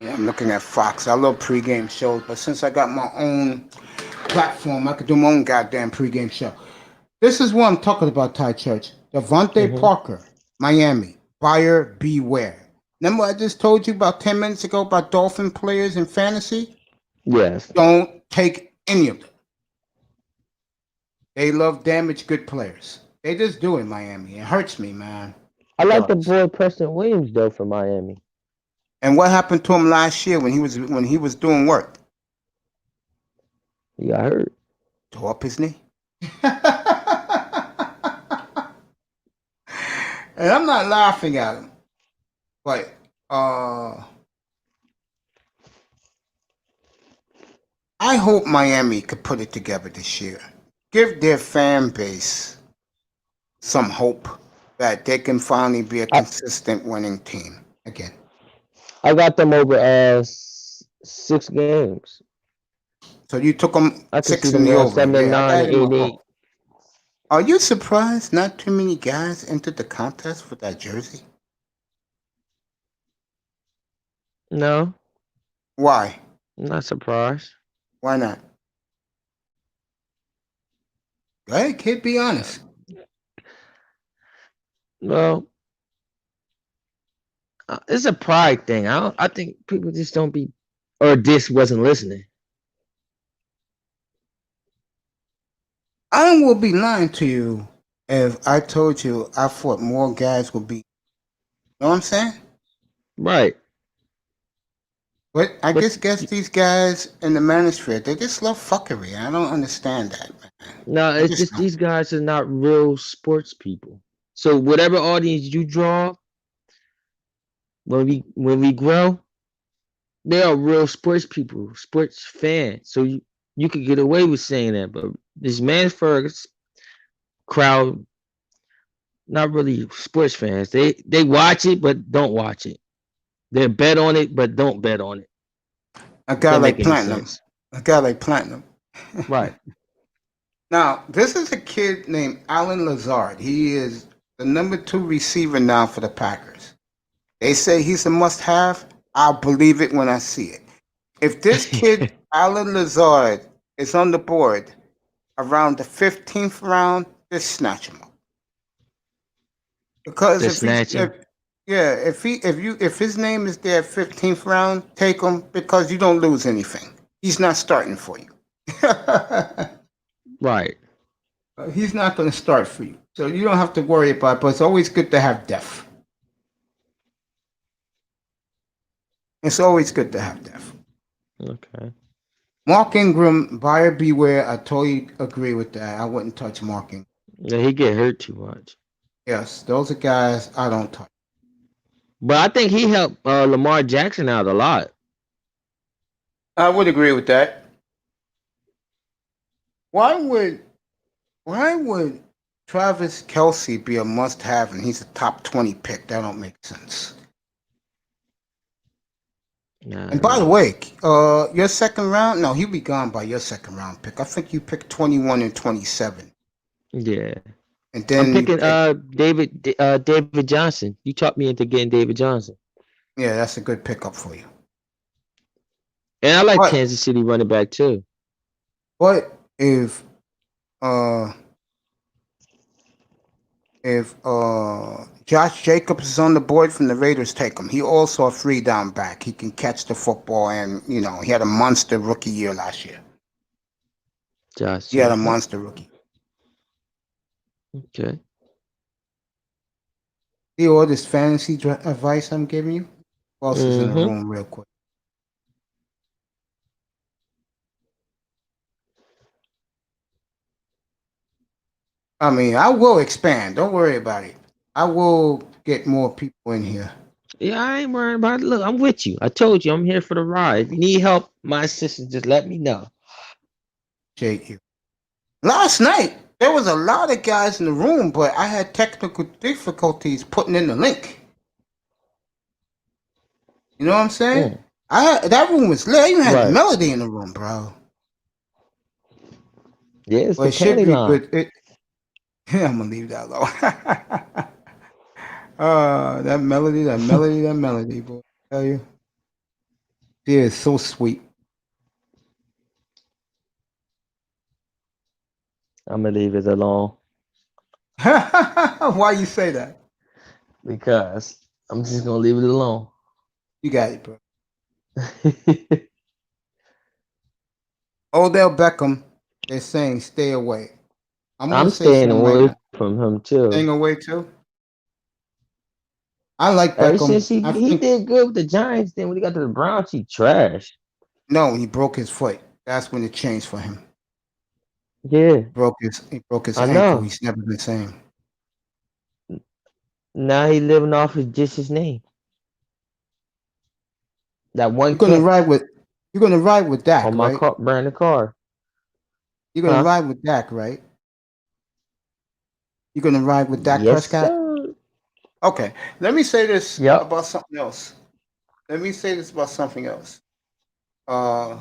Yeah, I'm looking at Fox. I love pregame shows, but since I got my own platform, I could do my own goddamn pregame show. This is what I'm talking about, Ty Church. Devontae Parker, Miami. Buyer beware. Remember I just told you about 10 minutes ago about Dolphin players in fantasy? Yes. Don't take any of them. They love damaged good players. They just do in Miami. It hurts me, man. I like the boy Preston Williams though for Miami. And what happened to him last year when he was doing work? He got hurt. Tore up his knee. And I'm not laughing at him, but I hope Miami could put it together this year. give their fan base some hope that they can finally be a I, consistent winning team again. I got them over 6 games. So you took them I can see 6 in them the over. 7 and Yeah, I 9 got and him 8 a and 8. hope. Are you surprised not too many guys entered the contest with that jersey? No, Why? I'm not surprised. Why not? Go ahead, kid, be honest. Well, it's a pride thing. I think people just don't be, or this wasn't listening. I will be lying to you if I told you I thought more guys would be. You know what I'm saying? Right. But I But guess these guys in the manosphere, they just love fuckery. I don't understand that, man. no, I it's just just don't. these guys are not real sports people. So whatever audience you draw, when we grow, they are real sports people, sports fans. So you could get away with saying that, but this Mansburg crowd, not really sports fans. They watch it but don't watch it. They bet on it but don't bet on it. A If guy that like make any Platinum. sense? A guy like Platinum. Right. Now, this is a kid named Alan Lazard. He is the number 2 receiver now for the Packers. They say he's a must-have. I'll believe it when I see it. If this kid, Alan Lazard, is on the board around the 15th round, just snatch him up. Because Just if he's snatch him. if his name is there 15th round, take him because you don't lose anything. He's not starting for you. Right. He's not going to start for you, so you don't have to worry about it. But it's always good to have depth. It's always good to have depth. Okay. Mark Ingram, buyer beware. I totally agree with that. I wouldn't touch Mark Ingram. Yeah, he get hurt too much. Yes, those are guys I don't touch. But I think he helped Lamar Jackson out a lot. I would agree with that. Why would Travis Kelsey be a must-have and he's a top 20 pick? That don't make sense. Nah. And by the way, your second round, no, he'll be gone by your second round pick. I think you picked 21 and 27. Yeah. And I'm then you picking picked, David Johnson. You talked me into getting David Johnson. yeah, that's a good pickup for you. And I like But Kansas City running back too. But uh if Josh Jacobs is on the board from the Raiders, take him. He also a free down back. He can catch the football, and he had a monster rookie year last year. Josh He had a Jacobs. monster rookie. Okay. See all this fantasy advice I'm giving you? Who else is in the Mm-hmm. room, real quick? I mean, I will expand. Don't worry about it. I will get more people in here. Yeah, I ain't worrying about it. Look, I'm with you. I told you I'm here for the ride. If you need help, my assistant, just let me know. Appreciate you. Last night, there was a lot of guys in the room, but I had technical difficulties putting in the link. You know what I'm saying? That room was lit. I even had Right. Melody in the room, bro. Yeah, it's But the it should panty be line. good. I'm gonna leave that alone. That melody, boy. I tell you, she is so sweet. I'm gonna leave it alone Why you say that? because I'm just gonna leave it alone. You got it, bro. Odell Beckham, they're saying stay away. I'm gonna I'm say staying something right away now. from him too. Staying away too. I like Ever Beckham. since he I he think did good with the Giants, then when he got to the Browns, he trash. no, he broke his foot. That's when it changed for him. Yeah, He broke his I ankle. know. He's never been the same. Now he living off just his name. That one You're gonna catch ride with you're gonna ride with Dak, on my right? car, brand new car. You're gonna Huh? ride with Dak, right? You're gonna ride with Dak Yes, Prescott? sir. Okay. Let me say this Yep. about something else. Let me say this about something else. Uh,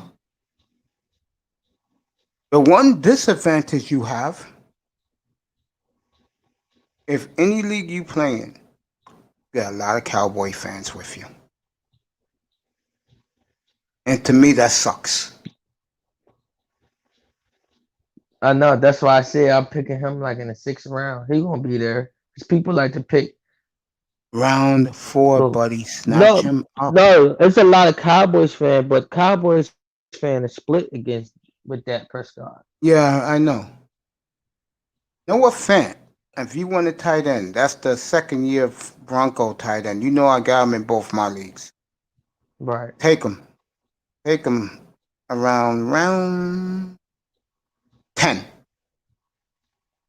the one disadvantage you have, if any league you play in, you got a lot of Cowboy fans with you. And to me, that sucks. I know. That's why I said I'm picking him like in the 6th round. He gonna be there. Because people like to pick. Round 4, Well, buddy. Snatch no, him up. no. It's a lot of Cowboys fan, but Cowboys fan is split against with that Prescott. Yeah, I know. No offense. If you want a tight end, that's the second year of Bronco tight end. You know I got him in both my leagues. Right. Take him. Take him around round 10.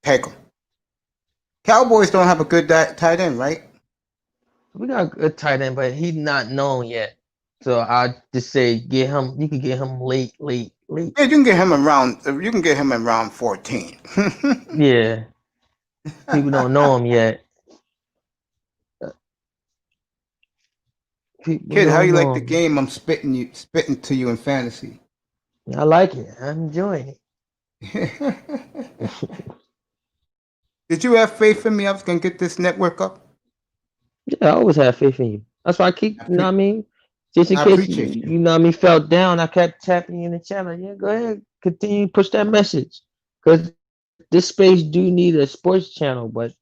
Take him. Cowboys don't have a good tight end, right? We got a good tight end, but he's not known yet. So I just say get him. You can get him late, late, late. Yeah, you can get him around. You can get him around 14. Yeah. People don't know him yet. People Kid, how don't you like know the him. game I'm spitting to you in fantasy? I like it. I'm enjoying it. Did you have faith in me? I was gonna get this network up. Yeah, I always have faith in you. That's why I keep, I, you know what pre- I mean? Just in I case you, appreciate you. you know what I mean, felt down, I kept tapping you in the channel. Yeah, go ahead. Continue to push that message. Because this space do need a sports channel, but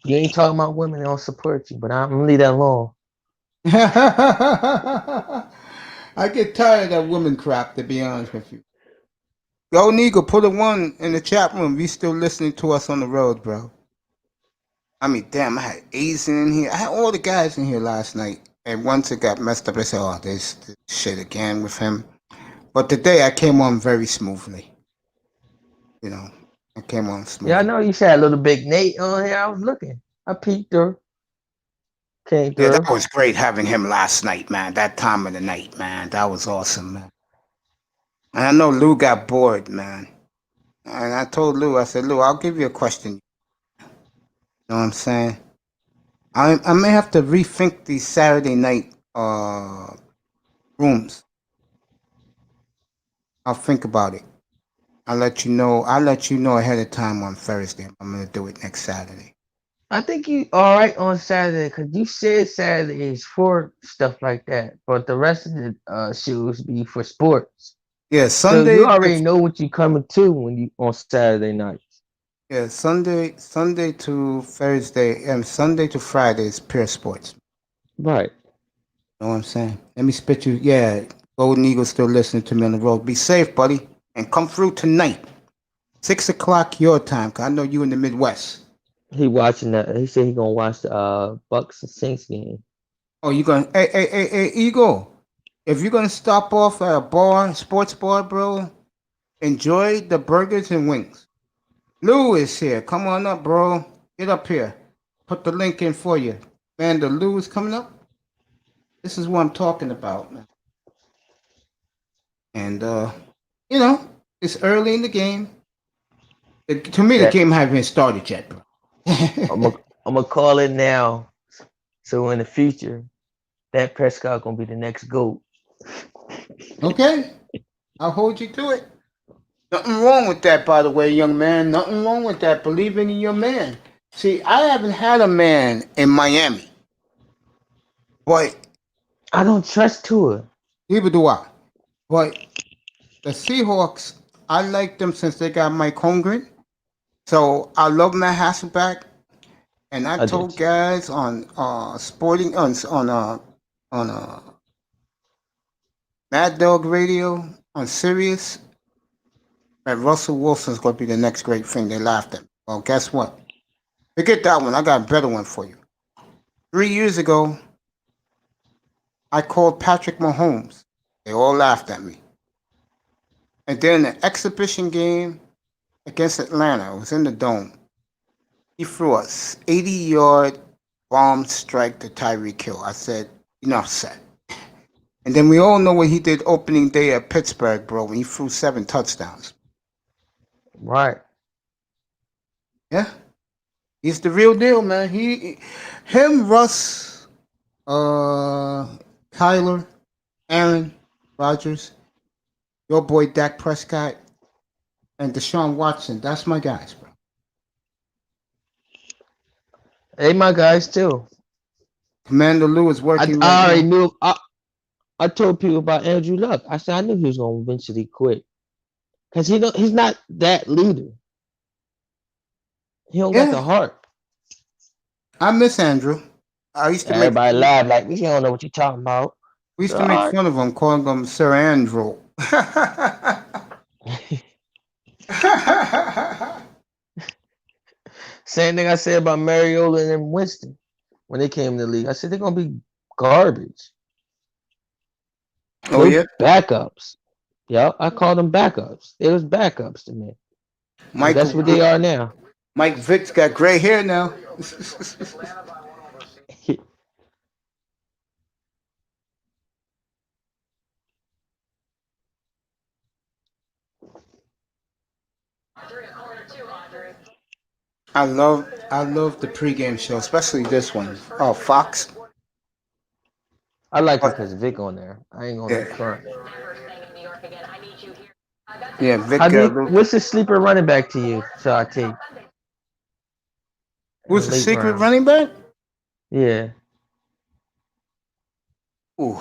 you ain't talking about women, they don't support you. But I'm going to leave that alone. I get tired of that woman crap, to be honest with you. Go Neagle, put a 1 in the chat room. You still listening to us on the road, bro. I mean, damn, I had Asian in here. I had all the guys in here last night. And once it got messed up, I said, oh, this shit again with him. But today I came on very smoothly. You know, I came on Yeah, I smoothly. know you said little big Nate on here. I was looking. I peeked her. Came Yeah, that through. was great having him last night, man. That time of the night, man. That was awesome, man. And I know Lou got bored, man. And I told Lou, I said, Lou, I'll give you a question. You know what I'm saying? I may have to rethink these Saturday night rooms. I'll think about it. I'll let you know. I'll let you know ahead of time on Thursday. I'm gonna do it next Saturday. I think you all right on Saturday because you said Saturday is for stuff like that, but the rest of the shows be for sports. Yeah, So you Sunday. already know what you coming to when you on Saturday nights. Yeah, Sunday to Thursday, and Sunday to Friday is pure sports. Right. You know what I'm saying? Let me spit you. Yeah, Golden Eagle still listening to me on the road. Be safe, buddy, and come through tonight, 6 o'clock your time. 'Cause I know you in the Midwest. He watching that. He said he gonna watch the Bucks and Saints game. Oh, you gonna? Hey, Eagle. If you're gonna stop off at a bar, sports bar, bro, enjoy the burgers and wings. Lou is here. Come on up, bro. Get up here. Put the link in for you. Man, the Lou is coming up. This is what I'm talking about, man. And you know, it's early in the game. To me, the That game hasn't even started yet, bro. I'm gonna call it now. So in the future, that Prescott gonna be the next GOAT. Okay, I'll hold you to it. Nothing wrong with that, by the way, young man. Nothing wrong with that. Believing in your man. See, I haven't had a man in Miami, but I don't trust Tua. neither do I. But the Seahawks, I like them since they got Mike Holmgren. So I love Matt Hasselback, and I I do told too. guys on sporting on Mad Dog Radio on Sirius that Russell Wilson's going to be the next great thing. They laughed at me. Well, guess what? Forget that one. I got a better one for you. 3 years ago, I called Patrick Mahomes. They all laughed at me. And then the exhibition game against Atlanta, it was in the dome. He threw a 80-yard bomb strike to Tyreek Hill. I said, enough said. And then we all know what he did opening day at Pittsburgh, bro, when he threw 7 touchdowns. Right. Yeah. He's the real deal, man. Him, Russ, Kyler, Aaron Rodgers, your boy Dak Prescott, and Deshaun Watson. That's my guys, bro. They my guys too. Commander Lou is working I right already now. knew. I told people about Andrew Luck. I said I knew he was gonna eventually quit because he's not that leader. He don't got the Yeah, heart. I miss Andrew. I used to make Everybody laugh like we don't know what you're talking about. we used So, to make fun of him, calling him Sir Andrew. Same thing I said about Mariola and Winston when they came in the league. I said they're gonna be garbage. Oh yeah, Backups. Yeah, I called them backups. They was backups to me. And that's what they are now. Mike Vick's got gray hair now. I love the pregame show, especially this one. Oh, Fox. I like it because Vic on there. I ain't gonna Yeah. front. Yeah, Vic. What's the sleeper running back to you? So I take. Who's the late secret round. running back? Yeah. Ooh.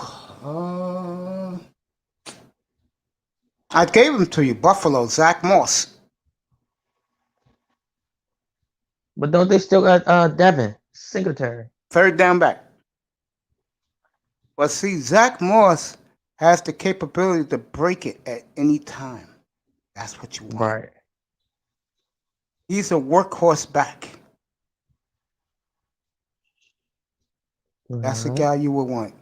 I gave him to you, Buffalo, Zach Moss. But don't they still got Devin Singletary? Third down back. But see, Zach Moss has the capability to break it at any time. That's what you want. Right. He's a workhorse back. That's the guy you would want.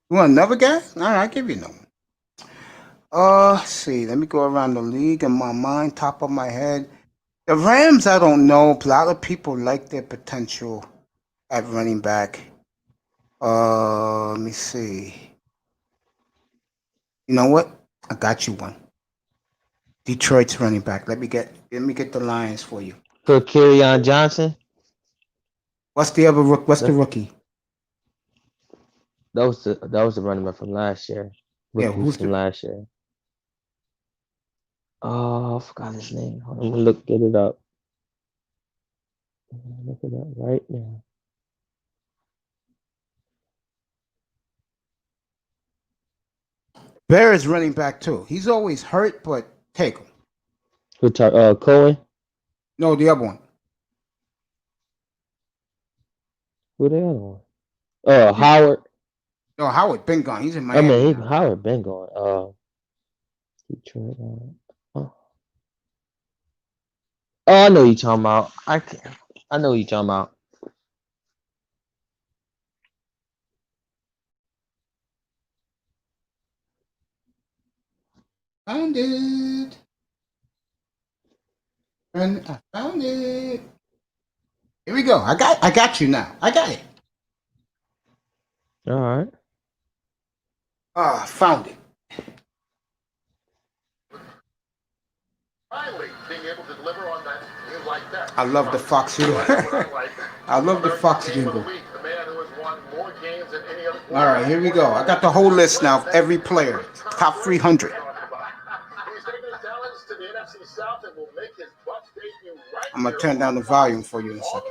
You want another guy? All right, I'll give you another one. Let's see. Let me go around the league in my mind, top of my head. The Rams, I don't know. A lot of people like their potential at running back. Let me see. You know what? I got you one. Detroit's running back. Let me get the Lions for you. For Kerryon Johnson. What's the other rook? What's the rookie? That was the running back from last year. Yeah, who's from last year? Oh, I forgot his name. I'm gonna get it up. Look it up right now. Bear is running back too. He's always hurt, but take him. Who? Cohen? No, the other one. Who the other one? Oh, Howard. No, Howard been gone. He's in Miami. I mean, Howard been gone. Detroit. Oh, I know you're talking about. I know you're talking about. Found it. And I found it. Here we go. I got you now. I got it. All right. I found it. Finally, being able to deliver on that, you like that. I love the Fox jingle. I love the Fox jingle. All right, here we go. I got the whole list now of every player. Top 300. I'm going to turn down the volume for you in a second.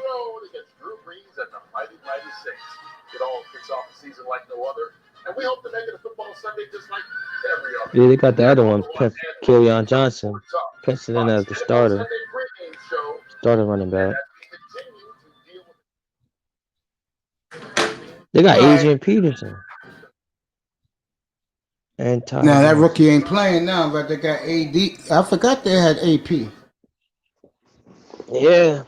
It all kicks off the season like no other. And we hope to make it a football Sunday just like every other. Yeah, they got the other one, Kerryon Johnson, penciled in as the starter running back. They got Adrian Peterson. And Tyler. Now, that rookie ain't playing now, but they got AD. I forgot they had AP. Yeah.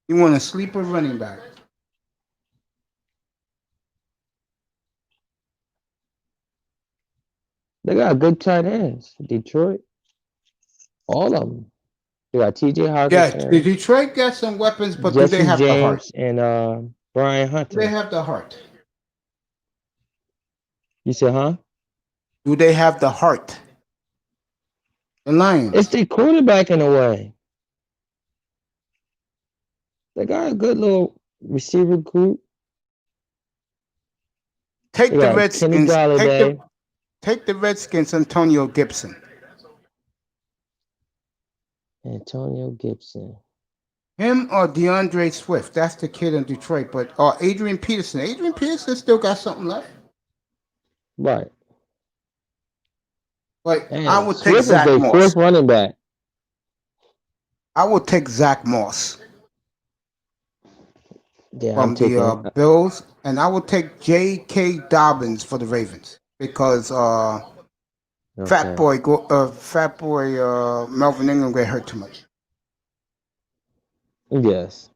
You want a sleeper running back? They got good tight ends. Detroit. All of them. They got TJ Hawkinson. Yeah, Detroit got some weapons, but Jesse do they have James the heart? and Brian Hunter. They have the heart. You said, huh? Do they have the heart? The Lions. It's the quarterback in a way. They got a good little receiver group. Take They the got Kenny Redskins. Galladay. Take the Redskins. Antonio Gibson. Antonio Gibson. Him or DeAndre Swift. That's the kid in Detroit. But Adrian Peterson. Adrian Peterson still got something left. Right. But And I would take Swift is Zach their Moss. fourth running back. I would take Zach Moss Yeah, I'm from the taking. Bills, and I would take J.K. Dobbins for the Ravens because Fat Okay. boy Melvin Ingram got hurt too much. Yes.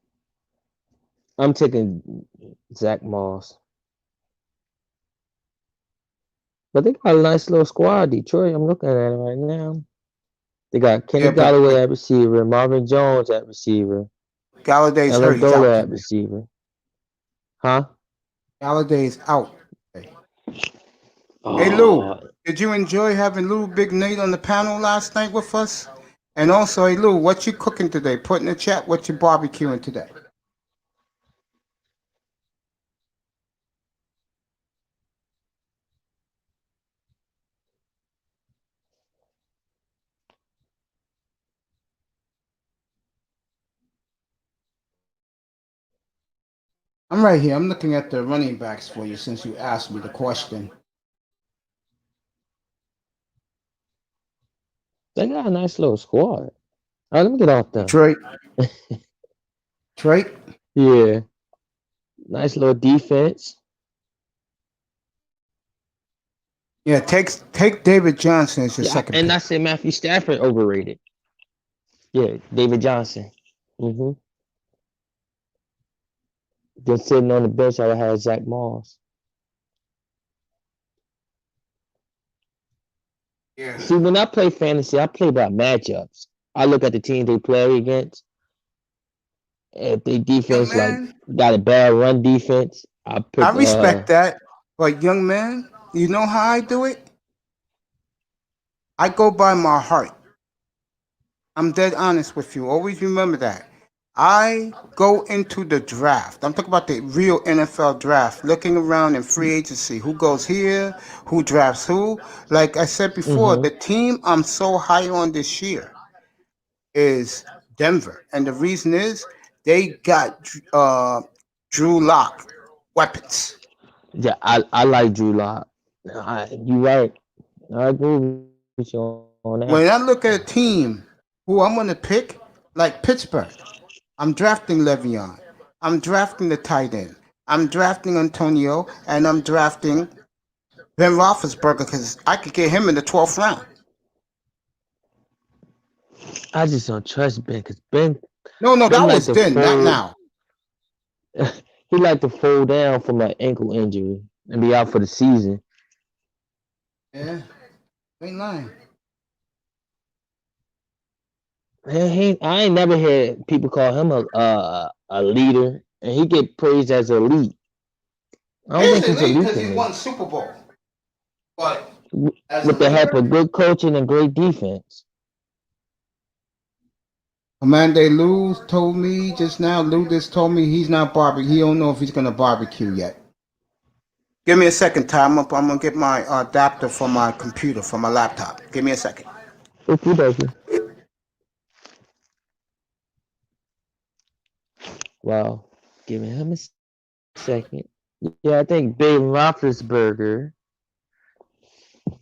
I'm taking Zach Moss. But they got a nice little squad, Detroit. I'm looking at it right now. They got Kenny Yeah, but Galladay at receiver, Marvin Jones at receiver, Galladay's hurt. He's out Amendola at today. receiver. Huh? Galladay's out today. Hey Lou, Oh, did you enjoy having Lou Big Nate on the panel last night with us? And also, hey Lou, what you cooking today? Put in the chat what you barbecuing today. I'm right here. I'm looking at the running backs for you since you asked me the question. they got a nice little squad. All right, let me get off them. Detroit. Yeah. Nice little defense. Yeah, take David Johnson as your Yeah, second and pick. I said Matthew Stafford overrated. Yeah, David Johnson. Mm-hmm. Just sitting on the bench, I would have Zach Moss. Yeah. See, when I play fantasy, I play by matchups. I look at the team they play against. If they defense man, got a bad run defense, I I put respect that. But young man, you know how I do it? I go by my heart. I'm dead honest with you. Always remember that. I go into the draft. I'm talking about the real NFL draft, looking around in free agency. Who goes here? Who drafts who? Like I said before, the team I'm so high on this year is Denver. And the reason is they got Drew Lock weapons. Yeah, I like Drew Lock. You right. I agree with you on that. When I look at a team who I'm going to pick, like Pittsburgh, I'm drafting Le'Veon. I'm drafting the tight end. I'm drafting Antonio, and I'm drafting Ben Roethlisberger because I could get him in the 12th round. I just don't trust Ben because Ben No, that like was to then, not fold. now. He like to fall down from an ankle injury and be out for the season. Yeah, ain't lying. I ain't never heard people call him a leader, and he get praised as elite. I don't think he's elite because to he me. won Super Bowl. But as a With the help leader, of good coaching and great defense. Commander Lou told me just now. Lou just told me he's not barbecue. He don't know if he's gonna barbecue yet. Give me a second, Tom. I'm gonna get my adapter for my computer, for my laptop. Give me a second. Okie dokie. Wow. Giving him a second. Yeah, I think Ben Roethlisberger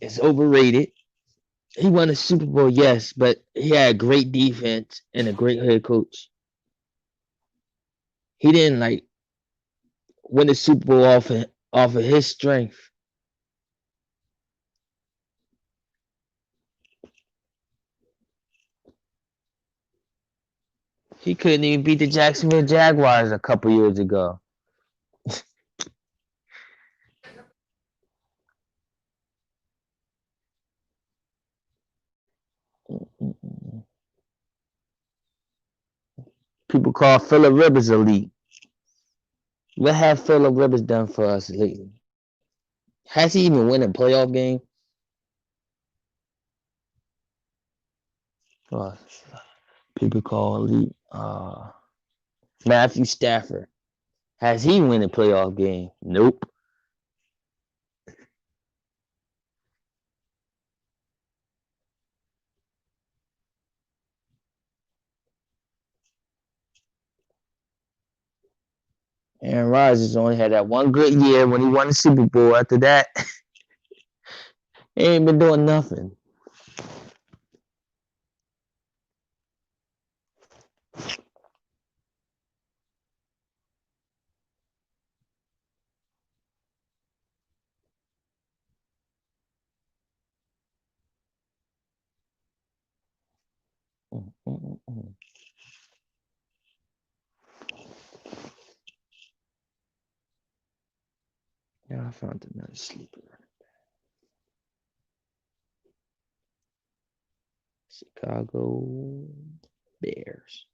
is overrated. He won a Super Bowl, yes, but he had great defense and a great head coach. He didn't win the Super Bowl off of his strength. He couldn't even beat the Jacksonville Jaguars a couple years ago. People call Phillip Rivers elite. What have Phillip Rivers done for us lately? Has he even won a playoff game? Uh, people call Lee, Matthew Stafford. Has he won a playoff game? Nope. Aaron Rodgers only had that one good year when he won the Super Bowl. After that, he ain't been doing nothing. Mm. Yeah, I found another sleeper. Chicago Bears.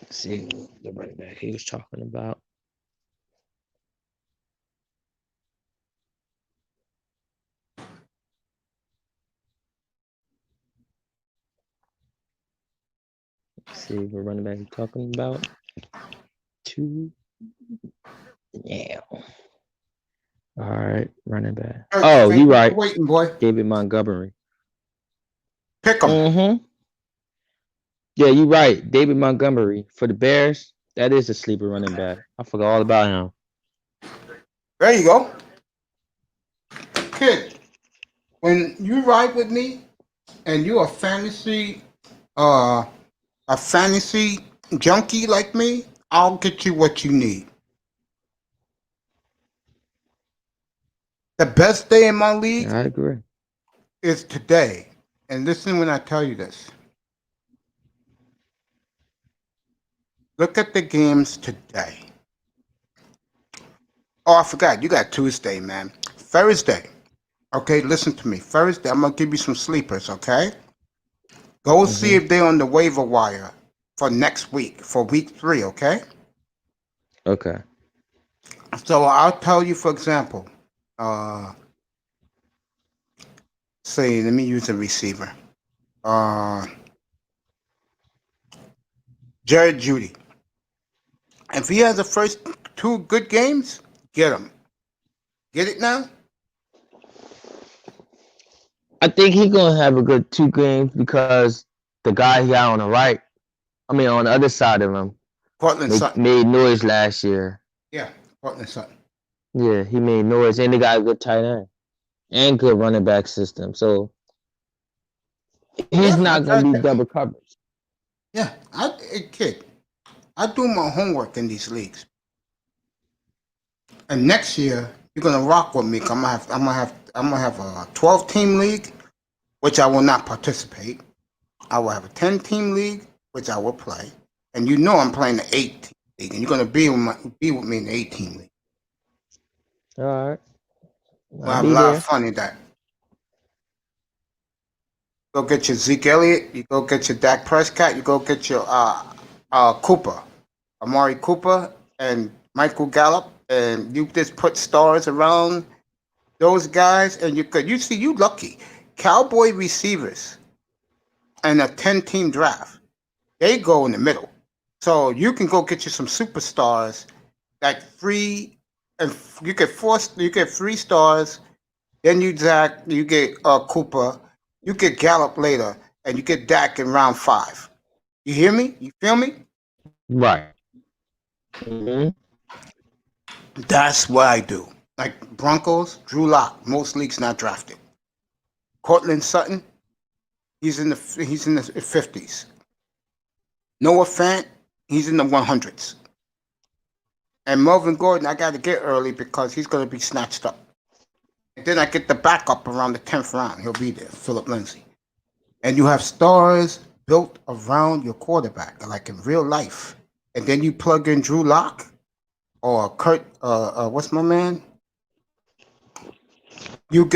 Let's see the running back he was talking about. Let's see what running back he's talking about. Yeah. All right, running back. Oh, you right. Waiting, boy. David Montgomery. Pick him. Mm-hmm. Yeah, you right. David Montgomery for the Bears. That is a sleeper running back. I forgot all about him. There you go. Kid, when you ride with me and you're a fantasy junkie like me, I'll get you what you need. The best day in my league I agree. is today. And listen when I tell you this. Look at the games today. Oh, I forgot. You got Tuesday, man. Thursday. Okay, listen to me. Thursday, I'm going to give you some sleepers, okay? Go see if they're on the waiver wire for next week, for week 3, okay? Okay. So I'll tell you, for example, say, let me use a receiver. Jared Judy. If he has the first 2 good games, get him. Get it now? I think he's gonna have a good 2 games because the guy he got on the right, on the other side of him, Cortland Sutton. made noise last year. Yeah, Cortland Sutton. Yeah, he made noise, and they got a good tight end and good running back system. So he's not gonna be double coverage. Yeah, kid, I do my homework in these leagues, and next year you're gonna rock with me. I'm gonna have a 12-team league, which I will not participate. I will have a 10-team league, which I will play, and you know I'm playing the 8-team league, and you're gonna be with me in the 8-team league. All right, We'll have a lot of fun in that. Go get your Zeke Elliott. You go get your Dak Prescott. You go get your Cooper, Amari Cooper, and Michael Gallup, and you just put stars around those guys, and you lucky. Cowboy receivers and a 10-team draft, they go in the middle, so you can go get you some superstars like free, and you get 3 stars. Then you get Cooper. You get Gallup later, and you get Dak in round 5. You hear me? You feel me? Right. Mm-hmm. That's what I do. Like Broncos, Drew Lock, most leagues not drafted. Cortland Sutton, he's in the 50s. Noah Fant, he's in the 100s. And Melvin Gordon, I got to get early because he's going to be snatched up. And then I get the backup around the 10th round. He'll be there, Philip Lindsay. And you have stars built around your quarterback, like in real life. And then you plug in Drew Lock or Kurt, what's my man? You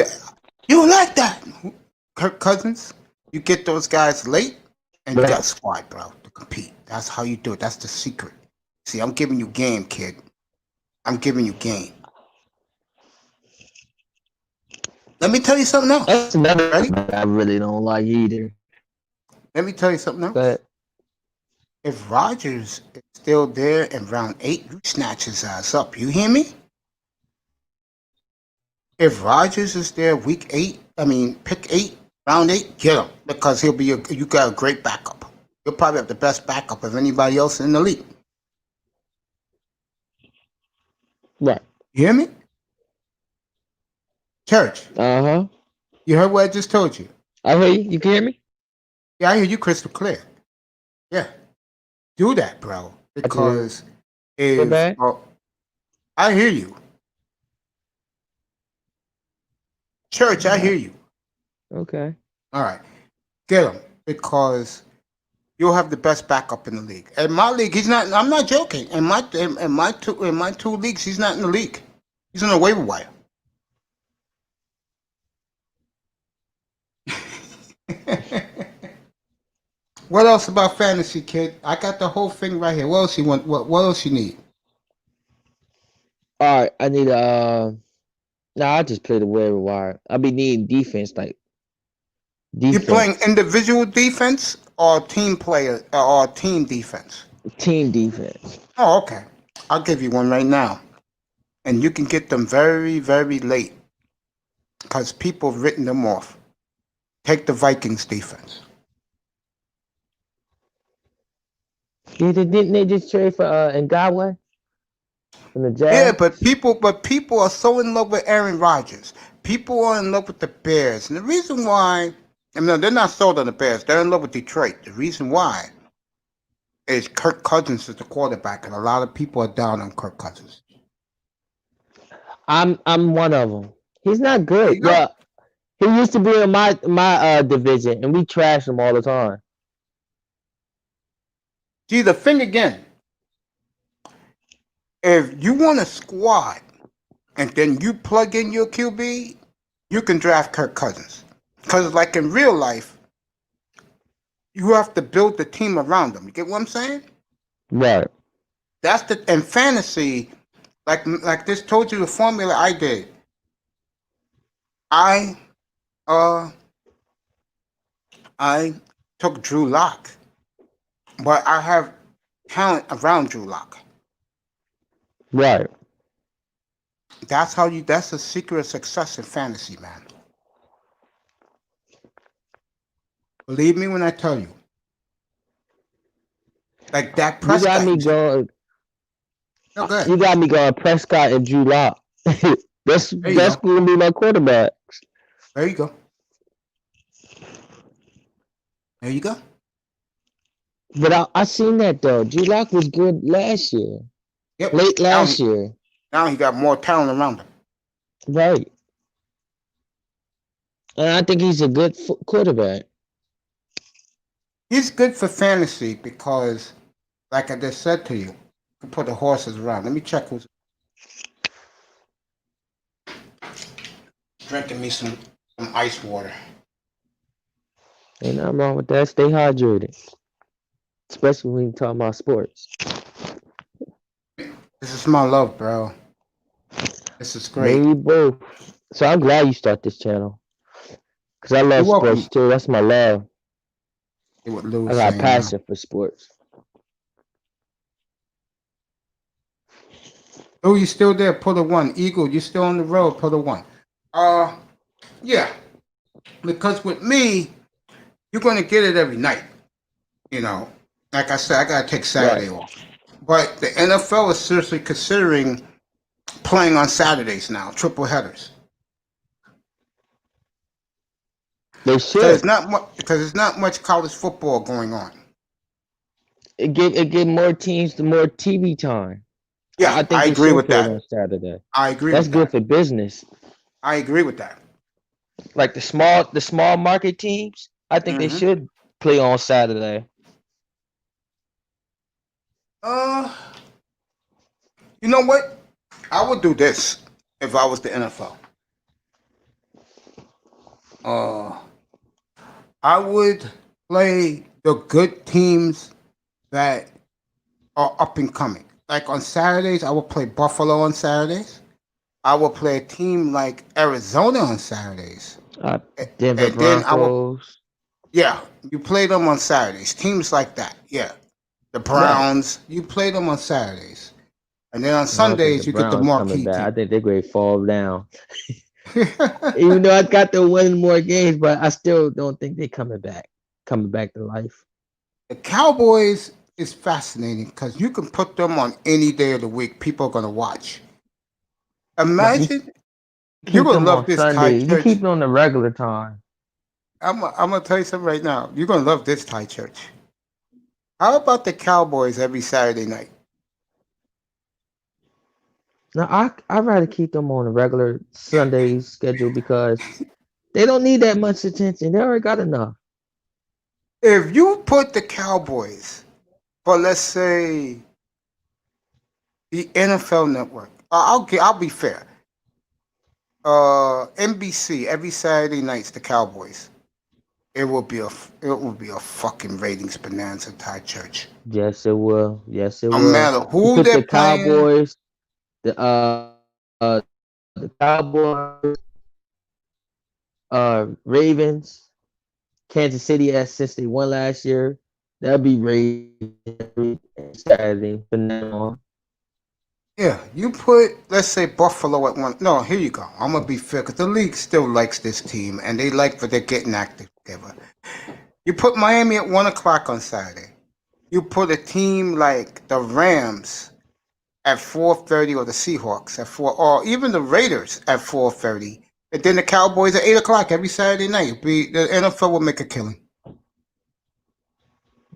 like that. Kirk Cousins. You get those guys late, and you got a squad, bro, to compete. That's how you do it. That's the secret. See, I'm giving you game, kid. I'm giving you game. Let me tell you something else. That's another Ready? one I really don't like either. Let me tell you something else. But If Rodgers is still there in round 8, you snatch his ass up. You hear me? If Rodgers is there pick 8, round 8, get him because you got a great backup. You'll probably have the best backup of anybody else in the league. right. You hear me? Church, Uh-huh. you heard what I just told you? I hear you. You can hear me? Yeah, I hear you crystal clear. Yeah. Do that, bro. Because if bad? I hear you. Church, I hear you. Okay. All right. Get him because you'll have the best backup in the league. In my league, he's not. I'm not joking. In my two leagues, he's not in the league. He's on the waiver wire. What else about fantasy, kid? I got the whole thing right here. What else you want? What else you need? All right. I need I just play the waiver wire. I be needing defense, like You defense. playing individual defense or team player or team defense? Team defense. Oh, okay. I'll give you one right now, and you can get them very, very late because people have written them off. Take the Vikings defense. Didn't they just trade for Ngawwe from the Jazz? Yeah, but people are so in love with Aaron Rodgers. People are in love with the Bears, and the reason why, no, they're not sold on the Bears. They're in love with Detroit. The reason why is Kirk Cousins is the quarterback, and a lot of people are down on Kirk Cousins. I'm one of them. He's not There good. you go. Well, he used to be in my division, and we trash him all the time. See, the thing again, if you want a squad and then you plug in your QB, you can draft Kirk Cousins. Because, like in real life, you have to build the team around them. You get what I'm saying? Right. That's in fantasy, like this told you the formula I did. I took Drew Lock, but I have talent around Drew Lock. Right. That's the secret of success in fantasy, man. Believe me when I tell you. Like Dak You Prescott. got me going. No, go ahead. You got me going Prescott and Drew Lock. that's you that's go. gonna be my quarterback. There you go. There you go. But I seen that though. Drew Lock was good last year. Yep. Late last year. Now he got more talent around him. Right. And I think he's a good quarterback. He's good for fantasy because, like I just said to you, you can put the horses around. Let me check who's drinking me some ice water. Ain't nothing wrong with that. Stay hydrated. Especially when you talk about sports. This is my love, bro. This is great. Maybe both. So I'm glad you start this channel. Because I love You're sports welcome. too. That's my love. See what Lou I was got saying, passion for sports. Oh, you still there? Pull the 1. Eagle, you still on the road? Pull the 1. Yeah. Because with me, you're going to get it every night. You know, like I said, I got to take Saturday off. But the NFL is seriously considering playing on Saturdays now, triple headers. They should. Because there's not much college football going on. It give more teams the more TV time. Yeah, I think I they agree should with play that. on Saturday. I agree That's with good that. for business. I agree with that. Like the small market teams, I think they should play on Saturday. You know what? I would do this if I was the NFL. I would play the good teams that are up and coming. Like on Saturdays, I will play Buffalo on Saturdays. I will play a team like Arizona on Saturdays. Denver And then I will, Broncos. yeah, you play them on Saturdays. Teams like that, yeah. The Right. Browns, you play them on Saturdays. And then on I don't think the Sundays, you get the Browns coming marquee back. I team. think they're going to fall down. Even though I got them winning more games, but I still don't think they're coming back to life. The Cowboys is fascinating because you can put them on any day of the week. People are going to watch. Now, you Imagine, you're keep going to them love on this, Ty Sunday. You Church. keep them on the regular time. I'm going to tell you something right now. You're going to love this, Ty Church. How about the Cowboys every Saturday night? Now, I'd rather keep them on a regular Sunday schedule because they don't need that much attention. They already got enough. If you put the Cowboys for, let's say, the NFL Network, I'll be fair. NBC every Saturday night's the Cowboys. It will be a fucking ratings bonanza, Ty Church. Yes, it will. Yes, it No will. matter You who put they're the playing. Cowboys, the Cowboys, Ravens, Kansas City as since they won last year. That'll be Ravens every Saturday from now on. Yeah, you put, let's say, Buffalo at one. No, here you go. I'm going to be fair because the league still likes this team and they like what they're getting active together. You put Miami at 1 o'clock on Saturday. You put a team like the Rams at 4:30 or the Seahawks at 4, or even the Raiders at 4:30. And then the Cowboys at 8 o'clock every Saturday night. The NFL will make a killing.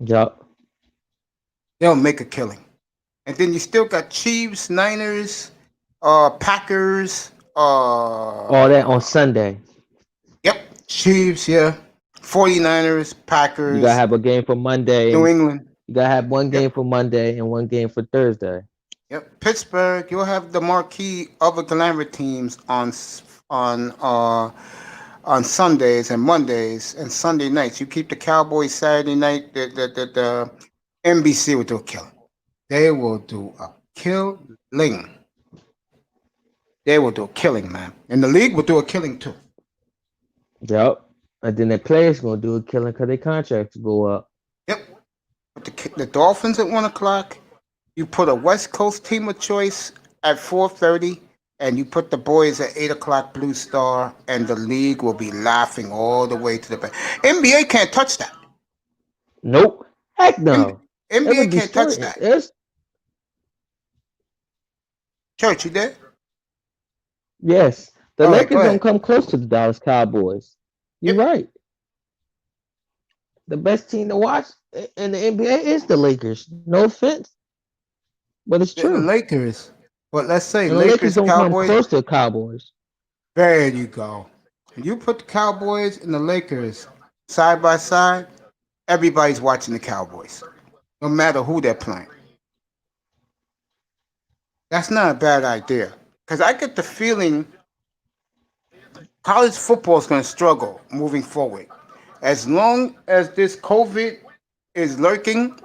Yup. They'll make a killing. And then you still got Chiefs, Niners, Packers. All that on Sunday. Yep, Chiefs, yeah. 49ers, You Packers, gotta have a game for Monday. New England. You gotta have one game Yep, for Monday and one game for Thursday. yep. Pittsburgh, you'll have the marquee other glamour teams on Sundays and Mondays and Sunday nights. You keep the Cowboys Saturday night. The NBC will do a killing. They will do a killing. They will do a killing, man. And the league will do a killing too. Yep. And then the players gonna do a killing because their contracts go up. Yep. But the Dolphins at 1 o'clock. You put a West Coast team of choice at 4:30, and you put the boys at 8 o'clock Blue Star, and the league will be laughing all the way to the back. NBA can't touch that. Nope. Heck no. It NBA would can't touch destroy that. it. Church, you there? Yes. The All right, go Lakers don't ahead. come close to the Dallas Cowboys. You're Yep. right. The best team to watch in the NBA is the Lakers. No offense, but it's The true. Lakers. But let's say And the Lakers Lakers, don't come Cowboys. close to the Cowboys. There you go. You put the Cowboys and the Lakers side by side, everybody's watching the Cowboys, no matter who they're playing. That's not a bad idea. Because I get the feeling college football is going to struggle moving forward. As long as this COVID is lurking,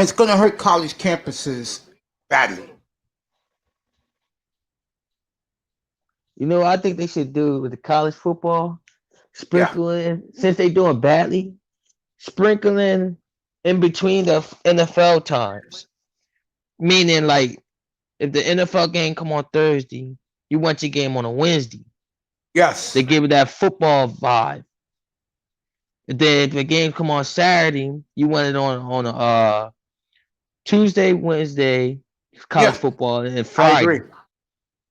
it's going to hurt college campuses badly. You know what I think they should do with the college football? Yeah. Sprinkling, since they're doing badly, sprinkling in between the NFL times. Meaning, like, if the NFL game come on Thursday, you want your game on a Wednesday. Yes. They give it that football vibe. And then if the game come on Saturday, you want it on a Tuesday, Wednesday, college Yeah, football, and I Friday. agree.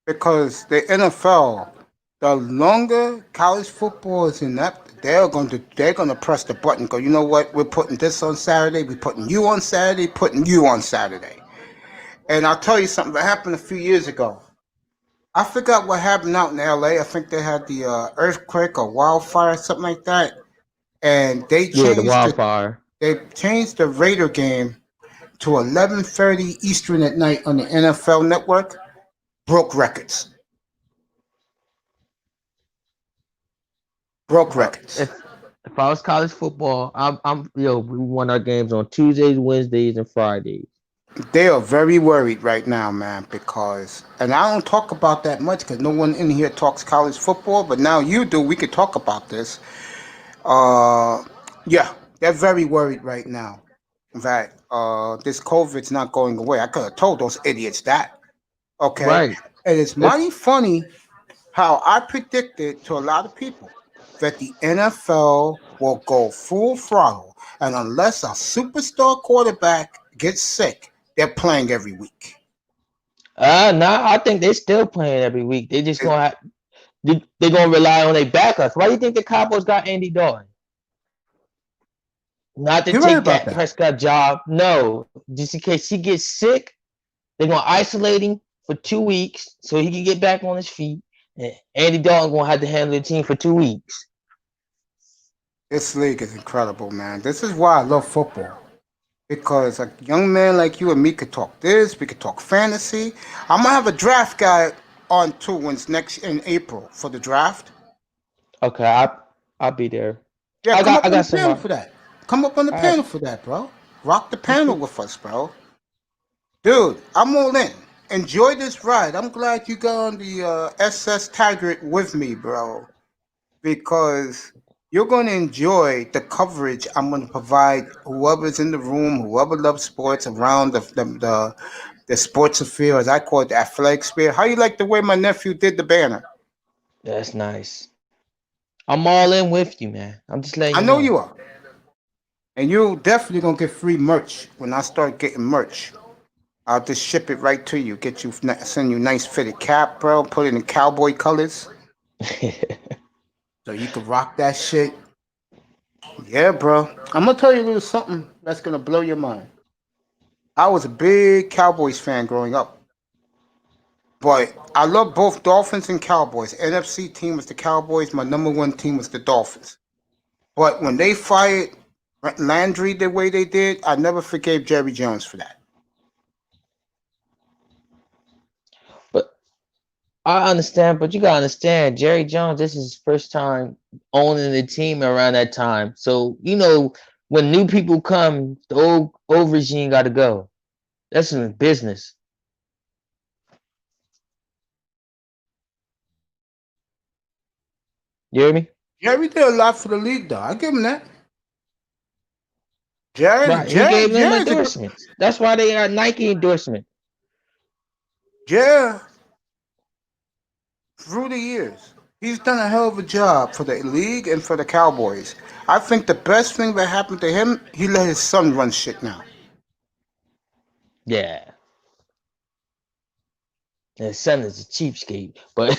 Because the NFL, the longer college football is in that, they're gonna press the button. Go, you know what? We're putting this on Saturday. We're putting you on Saturday. Putting you on Saturday. And I'll tell you something that happened a few years ago. I forgot what happened out in LA. I think they had the earthquake or wildfire, something like that. And they Yeah, the changed wildfire. the Raider game to 11:30 Eastern at night on the NFL Network. Broke records. Broke records. If I was college football, we won our games on Tuesdays, Wednesdays, and Fridays. They are very worried right now, man, because, and I don't talk about that much because no one in here talks college football, but now you do. We could talk about this. Uh, yeah, they're very worried right now that this COVID's not going away. I could have told those idiots that. Okay, Right. and it's mighty funny how I predicted to a lot of people that the NFL will go full throttle, and unless a superstar quarterback gets sick, they're playing every week. Nah, I think they still playing every week. They just they gonna rely on their backups. Why do you think the Cowboys got Andy Dalton? Not to You're right take about that that. Prescott job. No, just in case he gets sick, they're gonna isolate him for 2 weeks so he can get back on his feet. And Andy Dalton gonna have to handle the team for 2 weeks. This league is incredible, man. This is why I love football. Because a young man like you and me could talk this, we could talk fantasy. I'm gonna have a draft guy on too when's next in April for the draft. Okay, I'll be there. Yeah, I come got up I on the got some. panel for that. Come up on the All right. panel for that, bro. Rock the panel Okay. with us, bro. Dude, I'm all in. Enjoy this ride. I'm glad you got on the SS Taggart with me, bro. Because you're going to enjoy the coverage I'm going to provide whoever's in the room, whoever loves sports around the sports sphere, as I call it, the athletic sphere. How you like the way my nephew did the banner? That's nice. I'm all in with you, man. I'm just letting I you know know. you are. And you're definitely going to get free merch when I start getting merch. I'll just ship it right to you. Send you nice fitted cap, bro. Put it in cowboy colors so you can rock that shit. Yeah, bro. I'm gonna tell you a little something that's gonna blow your mind. I was a big Cowboys fan growing up, but I love both Dolphins and Cowboys. NFC team was the Cowboys. My number one team was the Dolphins. But when they fired Landry the way they did, I never forgave Jerry Jones for that. But I understand, but you gotta understand, Jerry Jones, this is his first time owning the team around that time. So, when new people come, the old regime gotta go. That's in business. You hear me? Jerry did a lot for the league, though. I give him that. Jerry, Right. He Jerry, gave them Jerry's a good. endorsements. That's why they got Nike endorsement. Jerry, through the years, he's done a hell of a job for the league and for the Cowboys. I think the best thing that happened to him, he let his son run shit now. Yeah. And his son is a cheapskate. But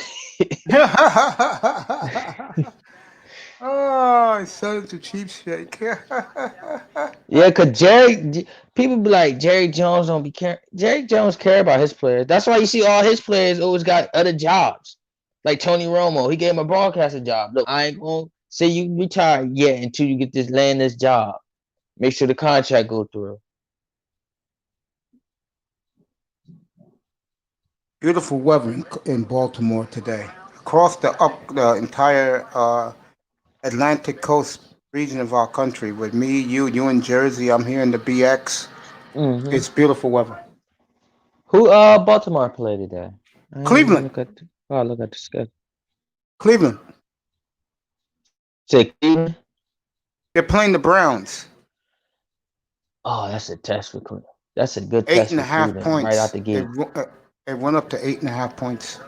Oh, his son's a cheapskate. yeah, cause people be like Jerry Jones don't be care. Jerry Jones care about his players. That's why you see all his players always got other jobs. Like Tony Romo, he gave him a broadcasting job. Look, I ain't gonna say you retire yet until you get this job. Make sure the contract go through. Beautiful weather in Baltimore today. Across the entire Atlantic coast region of our country, with me, you in Jersey, I'm here in the BX. Hmm. It's beautiful weather. Who Baltimore played today? I ain't even Cleveland, look at the schedule. Cleveland. Say Cleveland. They're playing the Browns. Oh, that's a test for Cleveland. That's a good Eight test and a for half Cleveland right out points. the gate. It went up to 8.5 points.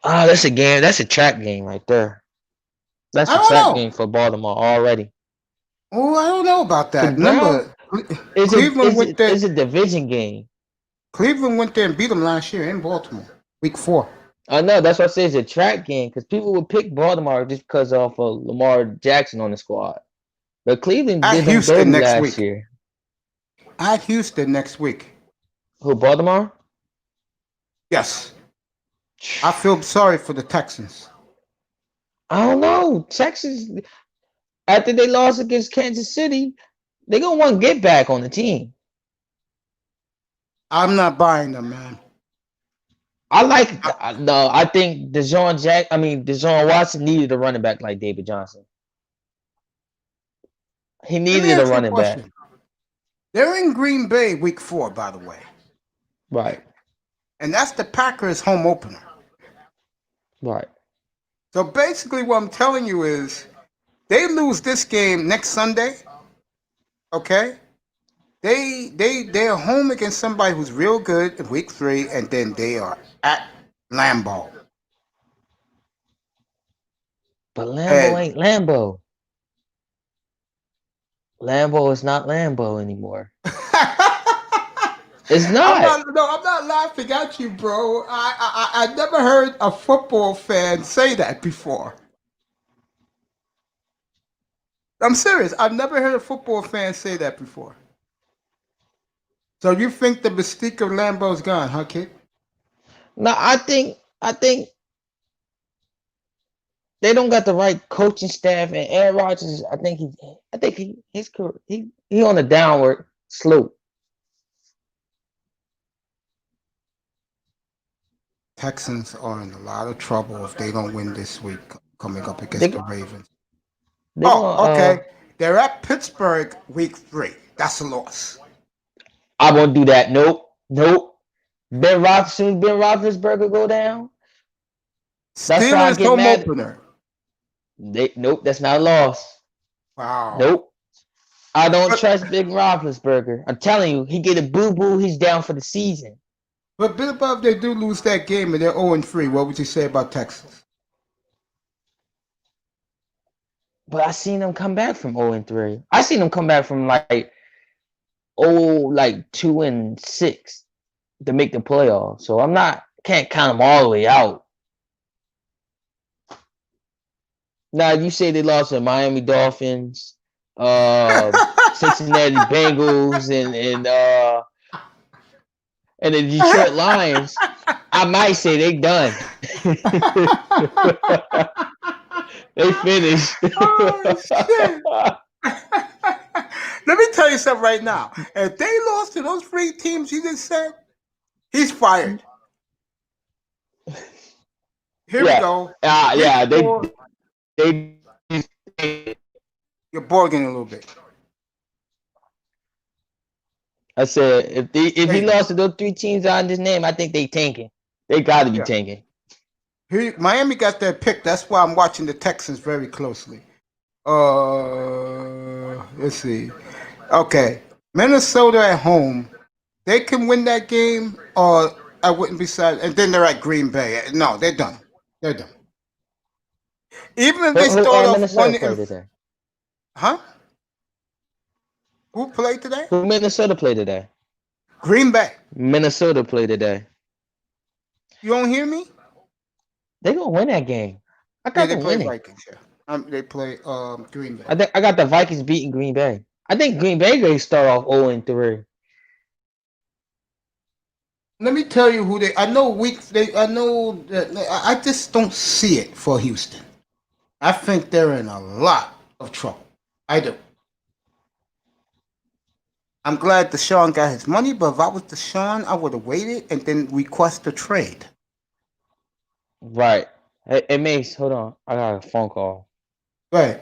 Ah, that's a game. That's a track game right there. That's I a don't track know. game for Baltimore already. Oh, I don't know about Cause that. Brown Remember, is a Cleveland is went it there. is a division game. Cleveland went there and beat them last year in Baltimore, week 4. I know that's what I say it's a track game because people would pick Baltimore just because of Lamar Jackson on the squad. But Cleveland At did them Houston dirty next last week. year. At Houston next week. Who Baltimore? Yes. I feel sorry for the Texans. I don't know. Texas after they lost against Kansas City, they gonna want to get back on the team. I'm not buying them, man. I like no. I think Deshaun Watson needed a running back like David Johnson. He Let me needed a ask you a running back. question. They're in Green Bay week 4, by the way. Right. And that's the Packers home opener. Right. So basically what I'm telling you is they lose this game next Sunday, okay? They're home against somebody who's real good in week 3, and then they are at Lambeau. But Lambeau And ain't Lambeau. Lambeau is not Lambeau anymore. It's not. I'm not laughing at you, bro. I never heard a football fan say that before. I'm serious. I've never heard a football fan say that before. So you think the mystique of Lambeau's gone, huh, kid? No, I think they don't got the right coaching staff, and Aaron Rodgers. His career, he on a downward slope. Texans are in a lot of trouble if they don't win this week coming up They against the Ravens. they Oh, gonna okay. They're at Pittsburgh week 3. That's a loss. I won't do that. Nope. Ben Roethlisberger go down. That's why I Steelers get home mad. opener. Nope, that's not a loss. Wow. Nope. I don't But, trust Big Roethlisberger. I'm telling you, he get a boo-boo, he's down for the season. but Bill above they do lose that game and they're 0-3. What would you say about Texas? But I seen them come back from 0-3. I seen them come back from like 2-6 to make the playoffs. So can't count them all the way out. Now you say they lost to Miami Dolphins, Cincinnati Bengals, and the Detroit Lions. I might say they done. They finished. Oh, shit. Let me tell you something right now. If they lost to those 3 teams you just said, he's fired. Here we Yeah. go. Yeah, Week 4, they you're borging a little bit. I said if he Hey, lost to those 3 teams on this name, I think they tanking. They got to be yeah. tanking. Miami got their pick. That's why I'm watching the Texans very closely. Let's see. Okay, Minnesota at home. They can win that game, or I wouldn't be sad. And then they're at Green Bay. No, they're done. They're done. Even if they start off Minnesota 1 play and today? huh? Who played today? Who Minnesota play today? Green Bay. Minnesota play today. You don't hear me? They gonna win that game. I Yeah, got they them play winning. Vikings. Yeah, they play Green Bay. I got the Vikings beating Green Bay. I think Green Bay going to start off 0-3. Let me tell you who they. I know I know that. I just don't see it for Houston. I think they're in a lot of trouble. I do. I'm glad Deshaun got his money, but if I was Deshaun, I would have waited and then request a trade. Right. Hey, Mace, hold on. I got a phone call. Right.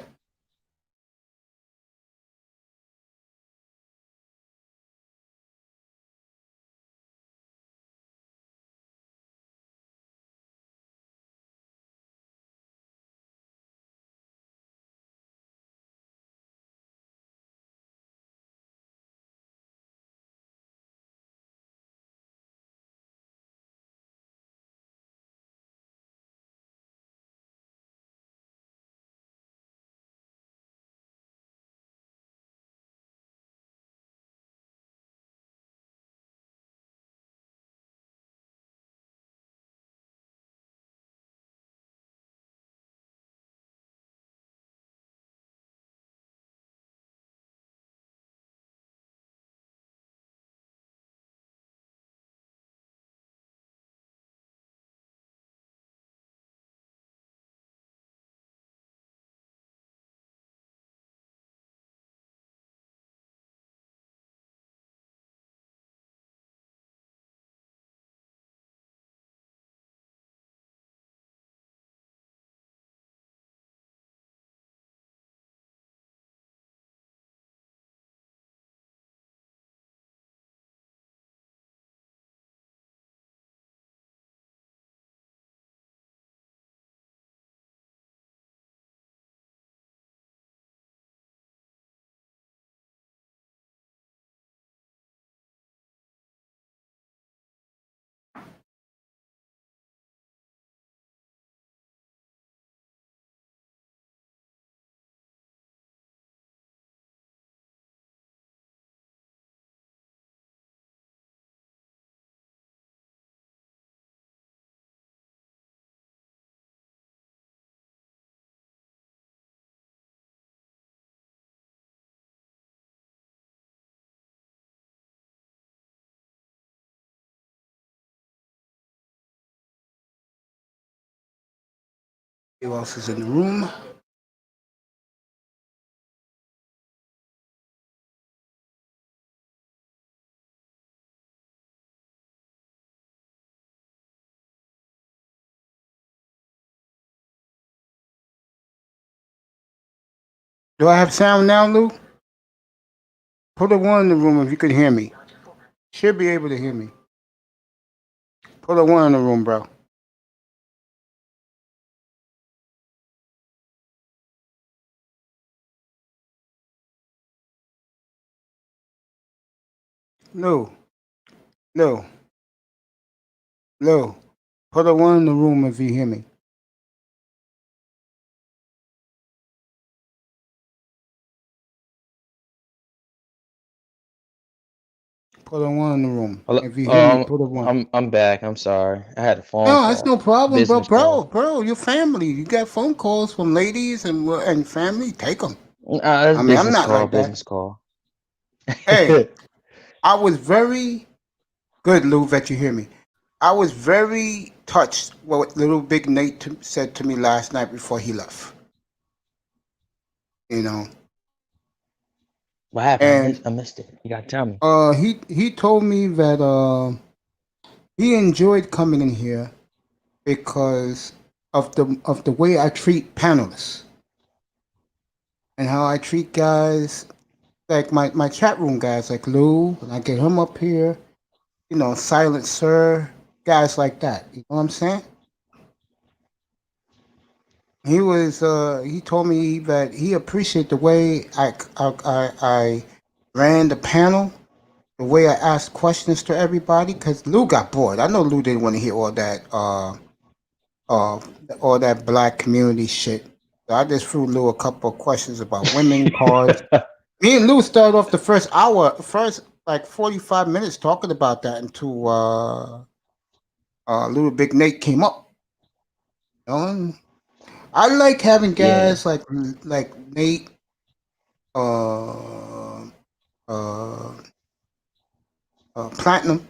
Who else is in the room? Do I have sound now, Lou? Put a one in the room if you could hear me. Should be able to hear me. Put a one in the room, bro. Lou, Lou, Lou. Put a one in the room if you hear me. Put a one in the room. Hello? If you hear me, put a one. I'm back. I'm sorry. I had a phone No, that's call. no problem, bro. Business call. Bro, your family. You got phone calls from ladies and family. Take them. That's I mean, I'm business not call. like that. Business call. Hey, I was very good, Lou, that you hear me. I was very touched what little Big Nate said to me last night before he left. You know, What happened? and I missed it. You gotta tell me. he told me that he enjoyed coming in here because of the way I treat panelists and how I treat guys like my chat room guys like Lou, and I get him up here, you know, Silent Sir, guys like that. You know what I'm saying? He told me that he appreciated the way I ran the panel, the way I asked questions to everybody, because Lou got bored. I know Lou didn't want to hear uh all that black community shit. So I just threw Lou a couple of questions about women, cars. Me and Lou started off the first like 45 minutes talking about that until little Big Nate came up. You know? I like having Yeah. guys like Nate, uh, uh, Platinum.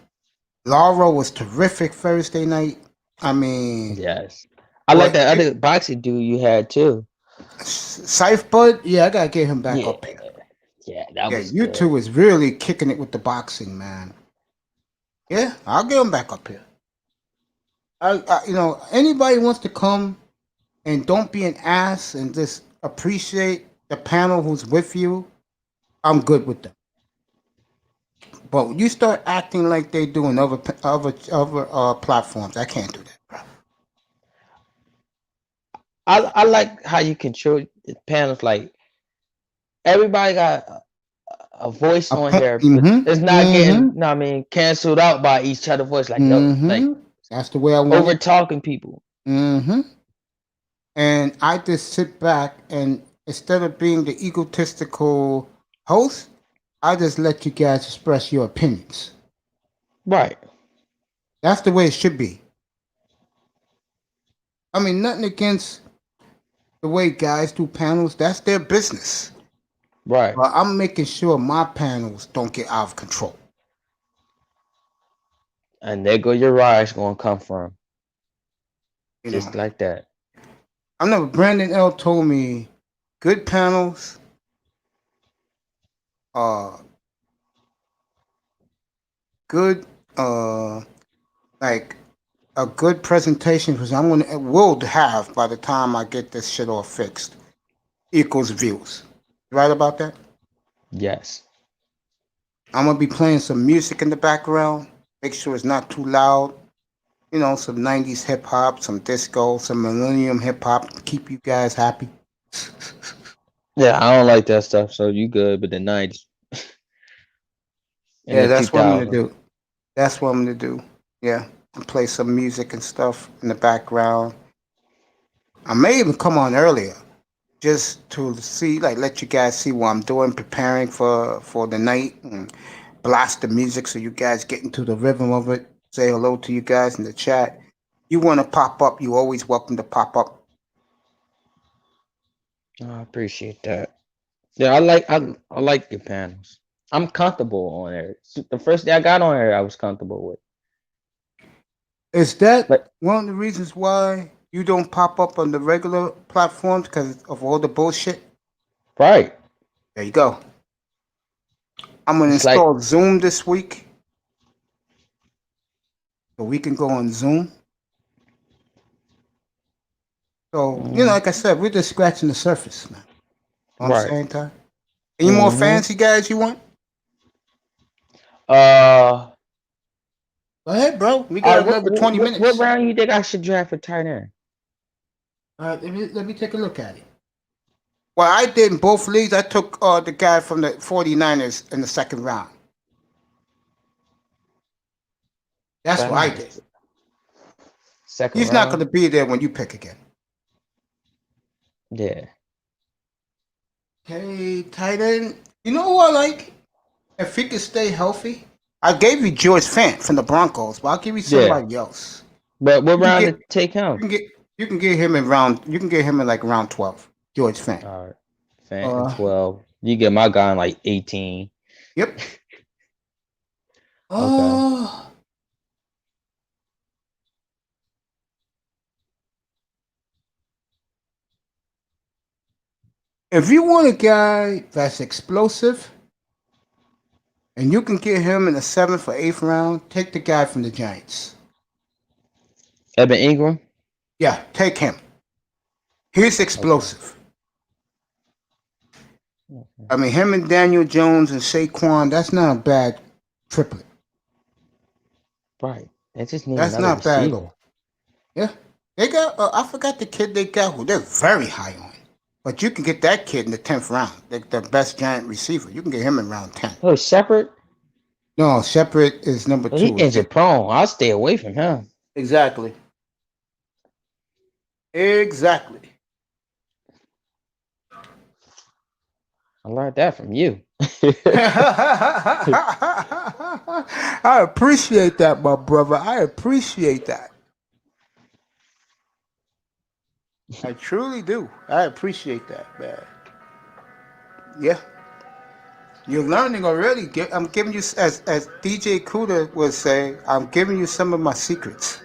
Laura was terrific Thursday night. I mean, Yes. I like what that other boxing dude you had too. Scythe Bud? Yeah, I gotta get him back Yeah. up here. Yeah, that Yeah, was you good. two is really kicking it with the boxing, man. Yeah, I'll get him back up here. You know, anybody wants to come and don't be an ass and just appreciate the panel who's with you, I'm good with them. But when you start acting like they do in other platforms, I can't do that, bro. I like how you control the panels. Like everybody got a voice on here, but it's not getting, no, I mean, canceled out by each other voice. Like yo, like That's the way I want over it. talking people. And I just sit back and instead of being the egotistical host, I just let you guys express your opinions. Right. That's the way it should be. I mean, nothing against the way guys do panels. That's their business. Right. But I'm making sure my panels don't get out of control. And there go your rise gonna come from. You Just know, like that. I know Brandon L told me good panels are good, like a good presentation, because will have by the time I get this shit all fixed, equals views. Right about that? Yes. I'm gonna be playing some music in the background. Make sure it's not too loud. You know, some 90s hip hop, some disco, some millennium hip hop to keep you guys happy. Yeah, I don't like that stuff. So you good, but the 90s and Yeah, the that's what I'm gonna 2000s. do. That's what I'm gonna do. Yeah, and play some music and stuff in the background. I may even come on earlier just to see, like, let you guys see what I'm doing, preparing for the night, and blast the music so you guys get into the rhythm of it. Say hello to you guys in the chat. You want to pop up? You always welcome to pop up. Oh, I appreciate that. Yeah, I like your panels. I'm comfortable on there. The first day I got on here, I was comfortable with. Is that But one of the reasons why you don't pop up on the regular platforms because of all the bullshit. Right. There you go. I'm gonna It's like install Zoom this week, so we can go on Zoom. So like I said, we're just scratching the surface, man. You know what I'm right. saying, Ty? Any more fancy guys you want? Uh, Go ahead, bro. We got another 20 minutes. what round you think I should draft for tight end? Let me take a look at it. Well, I did in both leagues. I took the guy from the 49ers in the second round. That's what I did. Second He's round. not going to be there when you pick again. Yeah. Hey, tight end. You know who I like? If he can stay healthy. I gave you George Fant from the Broncos, but I'll give you somebody else. But what round to take him? You can get him in like round 12. George Fant. All right. Fant 12. You get my guy in like 18. Yep. Okay. If you want a guy that's explosive and you can get him in the 7th or 8th round, take the guy from the Giants. Evan Ingram? Yeah, take him. He's explosive. Okay. I mean, him and Daniel Jones and Saquon, that's not a bad triplet. Right. They just need That's another not bad at receiver. all. Yeah. They got, I forgot the kid they got who they're very high on. But you can get that kid in the 10th round, the best Giant receiver. You can get him in round 10. Oh, Shepard? No, Shepard is number 2. He injured prone. I'll stay away from him. Exactly. Exactly. I learned that from you. I appreciate that, my brother. I appreciate that. I truly do. I appreciate that, man. Yeah. You're learning already. I'm giving you, as DJ Kuda would say, I'm giving you some of my secrets.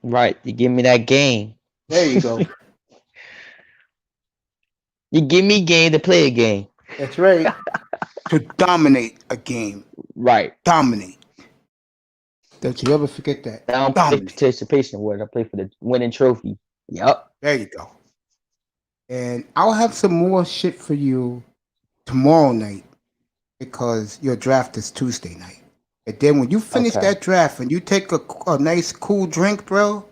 Right. You give me that game. There you go. You give me game to play a game. That's right. To dominate a game. Right. Dominate. Don't you ever forget that. I don't play participation award. I play for the winning trophy. Yep. There you go. And I'll have some more shit for you tomorrow night because your draft is Tuesday night. And then when you finish that draft and you take a nice cool drink, bro,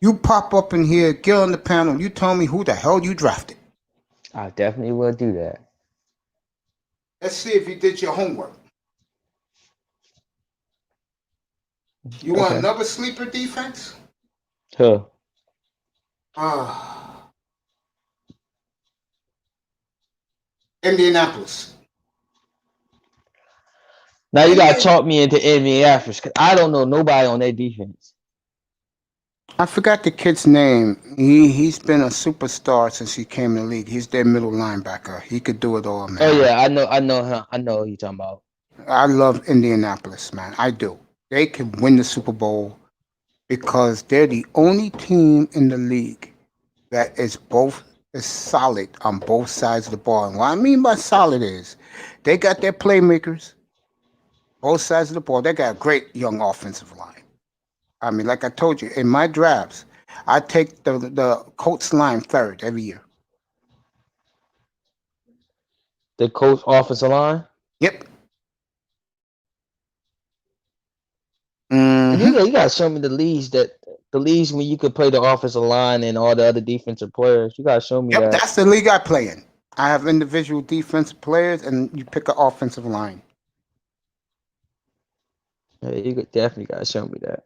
you pop up in here, get on the panel, and you tell me who the hell you drafted. I definitely will do that. Let's see if you did your homework. You want another sleeper defense? Huh. Indianapolis. Now you gotta talk me into Indianapolis because I don't know nobody on their defense. I forgot the kid's name. He's been a superstar since he came in the league. He's their middle linebacker. He could do it all, man. Oh yeah, I know him. I know who you're talking about. I love Indianapolis, man. I do. They can win the Super Bowl because they're the only team in the league that is solid on both sides of the ball. And what I mean by solid is they got their playmakers, both sides of the ball. They got a great young offensive line. I mean, like I told you, in my drafts, I take the Colts line third every year. The Colts offensive line? Yep. You gotta show me the leagues when you could play the offensive line and all the other defensive players. You gotta show me that. That's the league I play in. I have individual defensive players, and you pick an offensive line. Yeah, you definitely gotta show me that.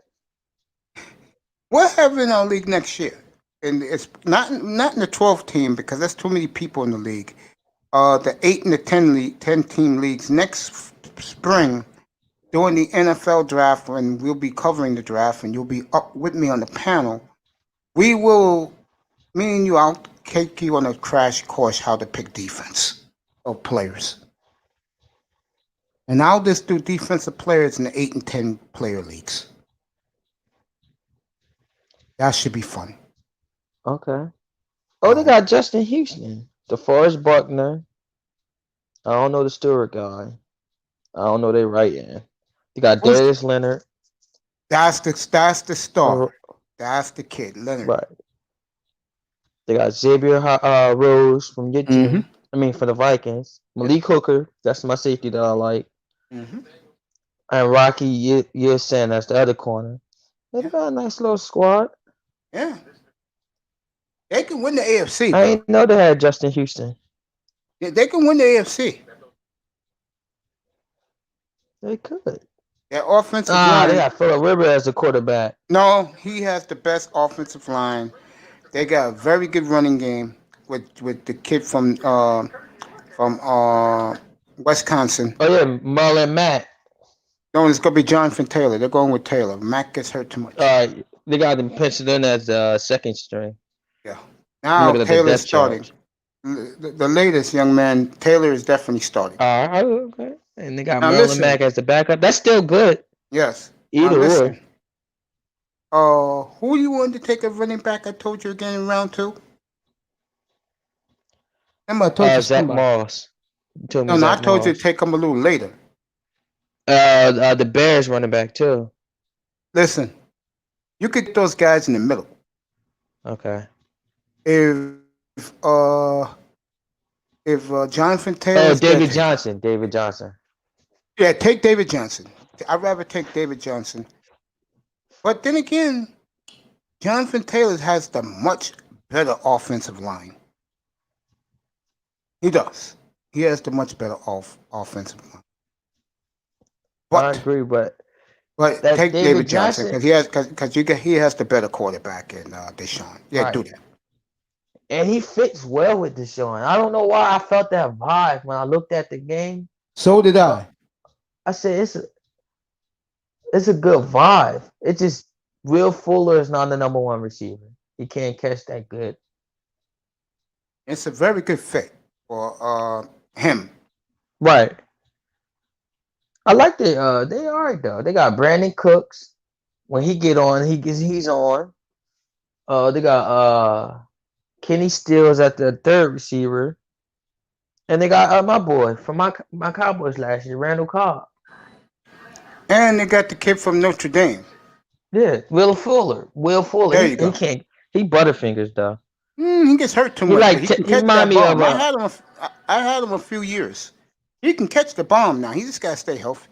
We'll have in our league next year, and it's not in the 12th team because there's too many people in the league. The 8 and the 10 team leagues next spring during the NFL draft, when we'll be covering the draft, and you'll be up with me on the panel. Me and you, I'll take you on a crash course how to pick defense of players, and I'll just do defensive players in the 8 and 10 player leagues. That should be fun. Okay. Oh, they got Justin Houston, DeForest Buckner. I don't know the Stewart guy. I don't know their right end. They got Who's Darius Leonard. that's the star. Uh, That's the kid, Leonard. right. They got Xavier Rose from your Mm-hmm. team. I mean, for the Vikings. Malik Hooker. That's my safety that I like. Mm-hmm. And Rocky Yasin. That's the other corner. They got a nice little squad. Yeah. They can win the AFC, I bro. didn't know they had Justin Houston. Yeah, they can win the AFC. They could. Their offensive They line. got Phillip Rivers as the quarterback. No, he has the best offensive line. They got a very good running game with the kid from Wisconsin. Oh yeah, Marlon Mack. No, it's gonna be Jonathan Taylor. They're going with Taylor. Mack gets hurt too much. They got him penciled in as second string. Yeah. I'm Now looking at the Taylor's depth starting. chart. The latest young man, Taylor is definitely starting. Okay. And they got Now Marlon listen. Mack as the backup. That's still good. Yes. Either Now or. listen. Who you wanted to take a running back? I told you again in round 2. Remember, I told you Zach somebody. Moss. You told me No, I Zach told you Moss. to take him a little later. The Bears running back too. Listen, you could get those guys in the middle. Okay. If Jonathan Taylor. David Johnson. David Johnson. Yeah, take David Johnson. I'd rather take David Johnson. But then again, Jonathan Taylor has the much better offensive line. He does. He has the much better offensive line. I agree, but take David Johnson Johnson because he has the better quarterback in Deshaun. Yeah, right. do that. And he fits well with Deshaun. I don't know why I felt that vibe when I looked at the game. So did I. I said it's a good vibe. It's just Will Fuller is not the number one receiver. He can't catch that good. It's a very good fit for him. Right. I like they all right though. They got Brandon Cooks. When he get on, he's on. They got Kenny Stills at the third receiver. And they got my boy from my Cowboys last year, Randall Cobb. And they got the kid from Notre Dame. Yeah, Will Fuller. There you go. He butterfingers though. He gets hurt too much. He can catch that bomb. I had him a few years. He can catch the bomb now. He just gotta stay healthy.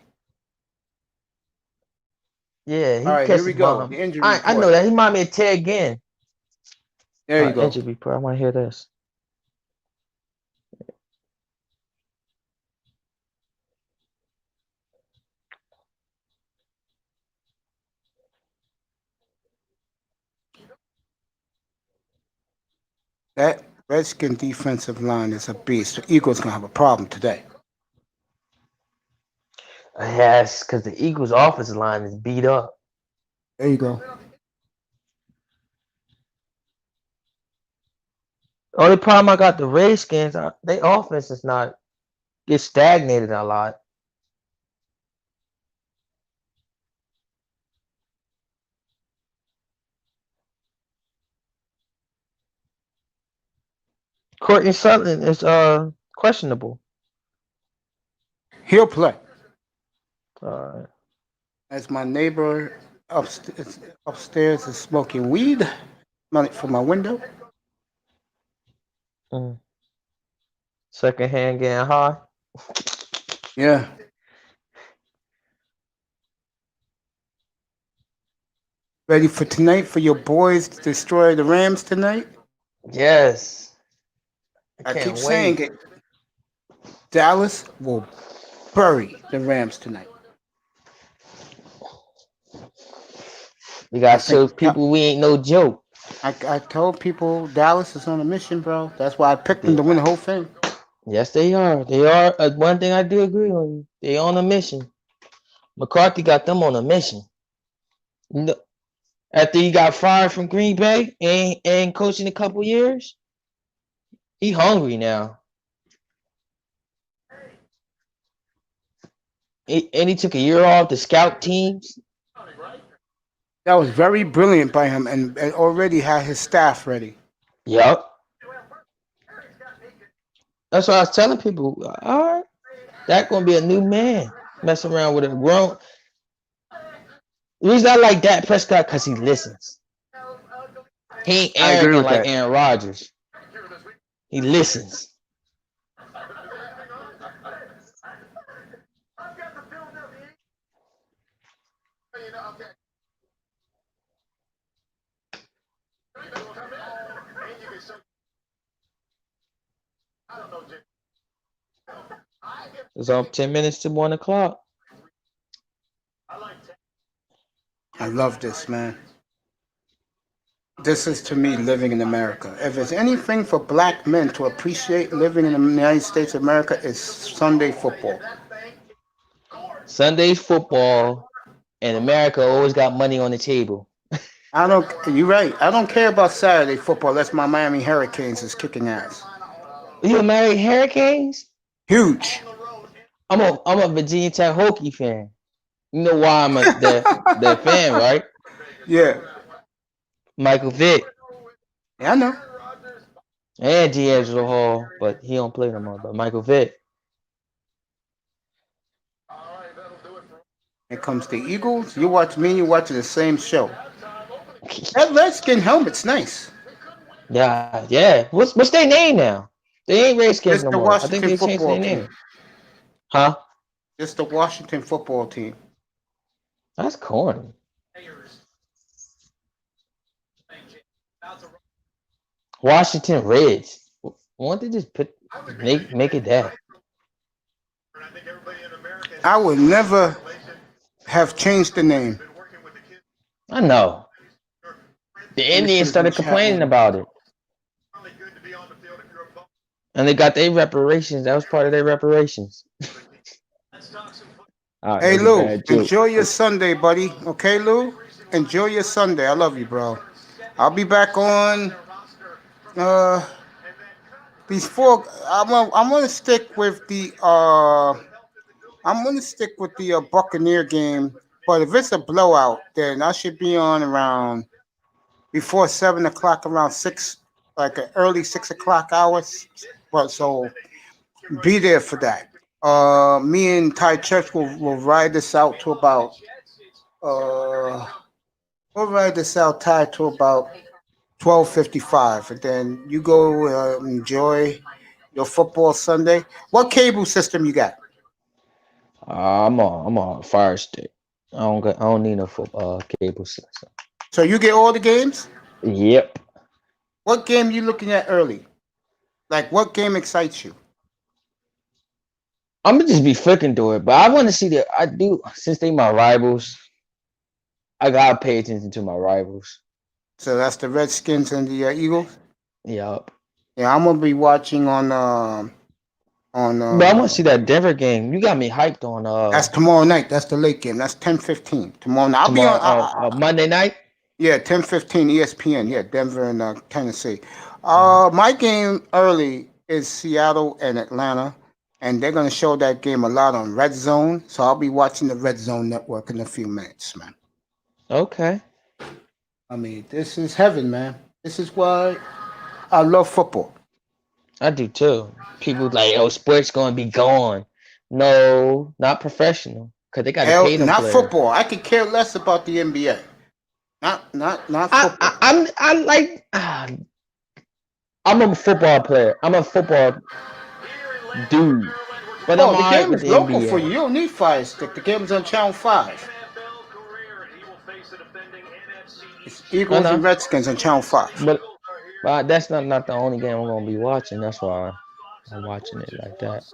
Yeah, he All right, catches here we go. bomb. The injury I know that. He remind me of Ted Ginn. There you go. Injury report. I want to hear this. That Redskin defensive line is a beast. The Eagles gonna have a problem today. Yes, because the Eagles' offensive line is beat up. There you go. Only problem I got the Redskins, their offense is not get stagnated a lot. Courtney Sutton is questionable. He'll play. As my neighbor upstairs is smoking weed, smell it from my window. Second hand getting high. Yeah. Ready for tonight for your boys to destroy the Rams tonight? Yes. I keep saying it. Dallas will bury the Rams tonight. We gotta show people we ain't no joke. I told people Dallas is on a mission, bro. That's why I picked them to win the whole thing. Yes, they are. They are. One thing I do agree on. They on a mission. McCarthy got them on a mission. No, after he got fired from Green Bay and coaching a couple years, he hungry now. And he took a year off to scout teams. That was very brilliant by him, and already had his staff ready. Yep. That's what I was telling people. All right, that gonna be a new man messing around with a grown. The reason I like Dak Prescott because he listens. He ain't I agree arrogant with like that. Aaron Rodgers. He listens. It's up 10 minutes to 1 o'clock. I love this, man. This is to me living in America. If there's anything for black men to appreciate living in the United States of America, it's Sunday football. Sunday football and America always got money on the table. You're right. I don't care about Saturday football unless my Miami Hurricanes is kicking ass. You American Hurricanes? Huge. I'm a Virginia Tech Hokie fan. You know why I'm their fan, right? Yeah. Michael Vick Yeah, I know. and D'Angelo Hall, but he don't play no more. But Michael Vick. Here comes the Eagles. You watch me, you watching the same show. That Redskin helmet's nice. Yeah. What's their name now? They ain't Redskins It's no the more. I think Washington they changed football their team. name. Huh? It's the Washington football team. That's corny. Washington Reds. Why don't they just make it that? I would never have changed the name. I know. The Indians started complaining about it. And they got their reparations. That was part of their reparations. Right, Hey, Lou, enjoy your Sunday, buddy. Okay, Lou? Enjoy your Sunday. I love you, bro. I'll be back on these four. I'm gonna stick with the Buccaneer game. But if it's a blowout, then I should be on around before 7 o'clock, around 6, like an early 6 o'clock hours. But so be there for that. Me and Ty Church will ride this out to about we'll ride this out, Ty, to about 12:55, and then you go enjoy your football Sunday. What cable system you got? I'm on Fire Stick. I don't need no cable system. So you get all the games? Yep. What game you looking at early? Like what game excites you? I'm gonna just be flicking through it, but I want to see since they my rivals. I gotta pay attention to my rivals. So that's the Redskins and the Eagles. Yup. Yeah, I'm gonna be watching on. But I want to see that Denver game. You got me hyped on. That's tomorrow night. That's the late game. That's 10:15 tomorrow night. I'll be on Monday night. Yeah, 10:15 ESPN. Yeah, Denver and Tennessee. My game early is Seattle and Atlanta, and they're gonna show that game a lot on Red Zone. So I'll be watching the Red Zone network in a few minutes, man. Okay. I mean, this is heaven, man. This is why I love football. I do too. People like, oh, sports gonna be gone. No, not professional, because they got to pay them Not players. football. I could care less about the NBA. Not football. I'm a football player. I'm a football dude. But the I'm game with is the local NBA. for you. You don't need Fire Stick. The game's on Channel 5. It's Eagles and Redskins on Channel 5. But that's not the only game I'm gonna be watching. That's why I'm watching it like that.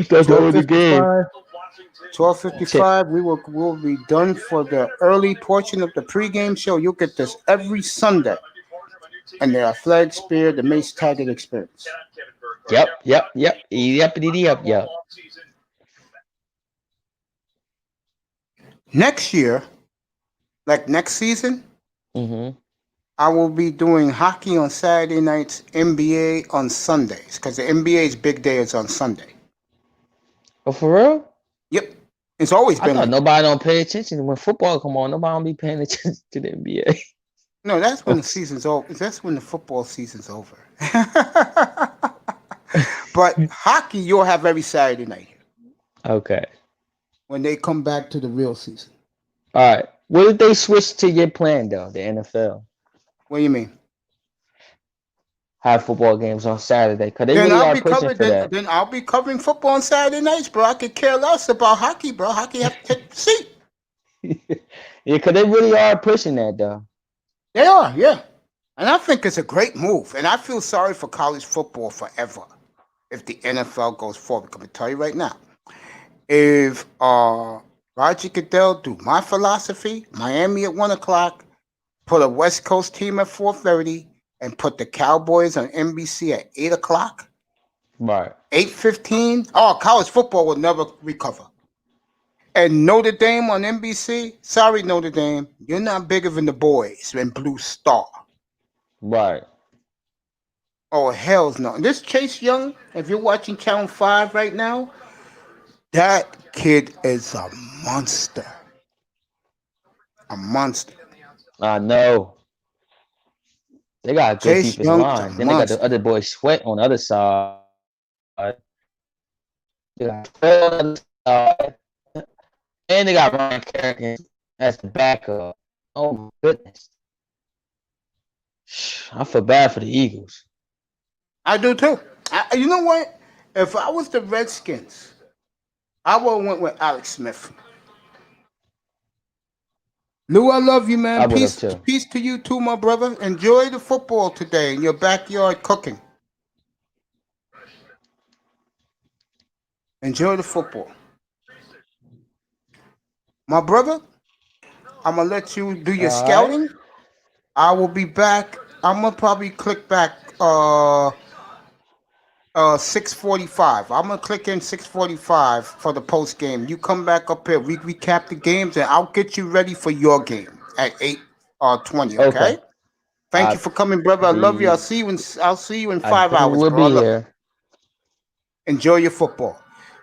That's the only game. 12:55. We'll be done for the early portion of the pregame show. You'll get this every Sunday, and the Flag Spear, the Mace Taggart Experience. Yep. Next year, like next season, I will be doing hockey on Saturday nights, NBA on Sundays, because the NBA's big day is on Sunday. Oh, for real? Yep. It's always I been thought like nobody don't pay attention when football come on. Nobody don't be paying attention to the NBA. no. That's when the season's over. That's when the football season's over. But hockey, you'll have every Saturday night Okay. when they come back to the real season. All right. What did they switch to your plan though? The NFL What do you mean? have football games on Saturday because they Then really I'll are be pushing covered. for that. Then I'll be covering football on Saturday nights, bro. I could care less about hockey, bro. Hockey have to take the seat. Yeah, because they really are pushing that though. They are, yeah. And I think it's a great move. And I feel sorry for college football forever if the NFL goes forward. I'm going to tell you right now. If Roger Goodell do my philosophy, Miami at 1 o'clock, put a West Coast team at 4:30, and put the Cowboys on NBC at 8 o'clock, Right. 8:15, college football will never recover. And Notre Dame on NBC, sorry, Notre Dame, you're not bigger than the boys and Blue Star. Right. Oh, hell's no. This Chase Young, if you're watching Channel 5 right now, that kid is a monster. A monster. I know. They got a good Chase defensive Young is a line. Then they got the monster. other boy Sweat on the other side. They got Sweat on the other side. And they got Ryan Kerrigan as the backup. Oh my goodness. I feel bad for the Eagles. I do too. You know what? If I was the Redskins, I would have went with Alex Smith. Lou, I love you, man. I would have Peace, too. peace to you too, my brother. Enjoy the football today in your backyard cooking. Enjoy the football. My brother, I'm going to let you do your All scouting. right. I will be back. I'm going to probably click back 6:45. I'm gonna click in 6:45 for the post game. You come back up here. We recap the games, and I'll get you ready for your game at 8:20. Okay. Okay. Thank you for coming, brother. I love you. I'll see you in I 5 hours, will bro. I be love you. here. Enjoy your football.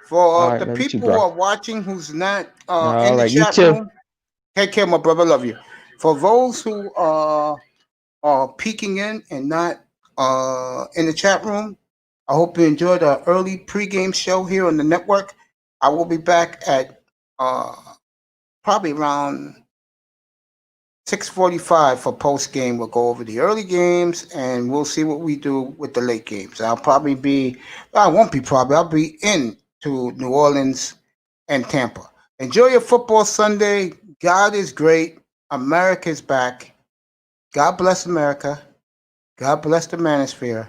For All right, the man. You too, people who bro. are watching who's not in All the right, you chat too. room, take care, my brother. Love you. For those who are peeking in and not in the chat room, I hope you enjoyed our early pregame show here on the network. I will be back at probably around 6:45 for post game. We'll go over the early games and we'll see what we do with the late games. I'll be in to New Orleans and Tampa. Enjoy your football Sunday. God is great. America is back. God bless America. God bless the manosphere.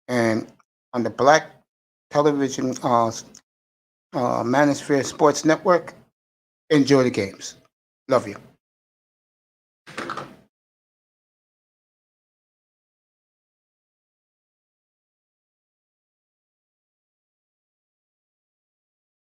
And on the Black Television Manosphere Sports Network, enjoy the games. Love you.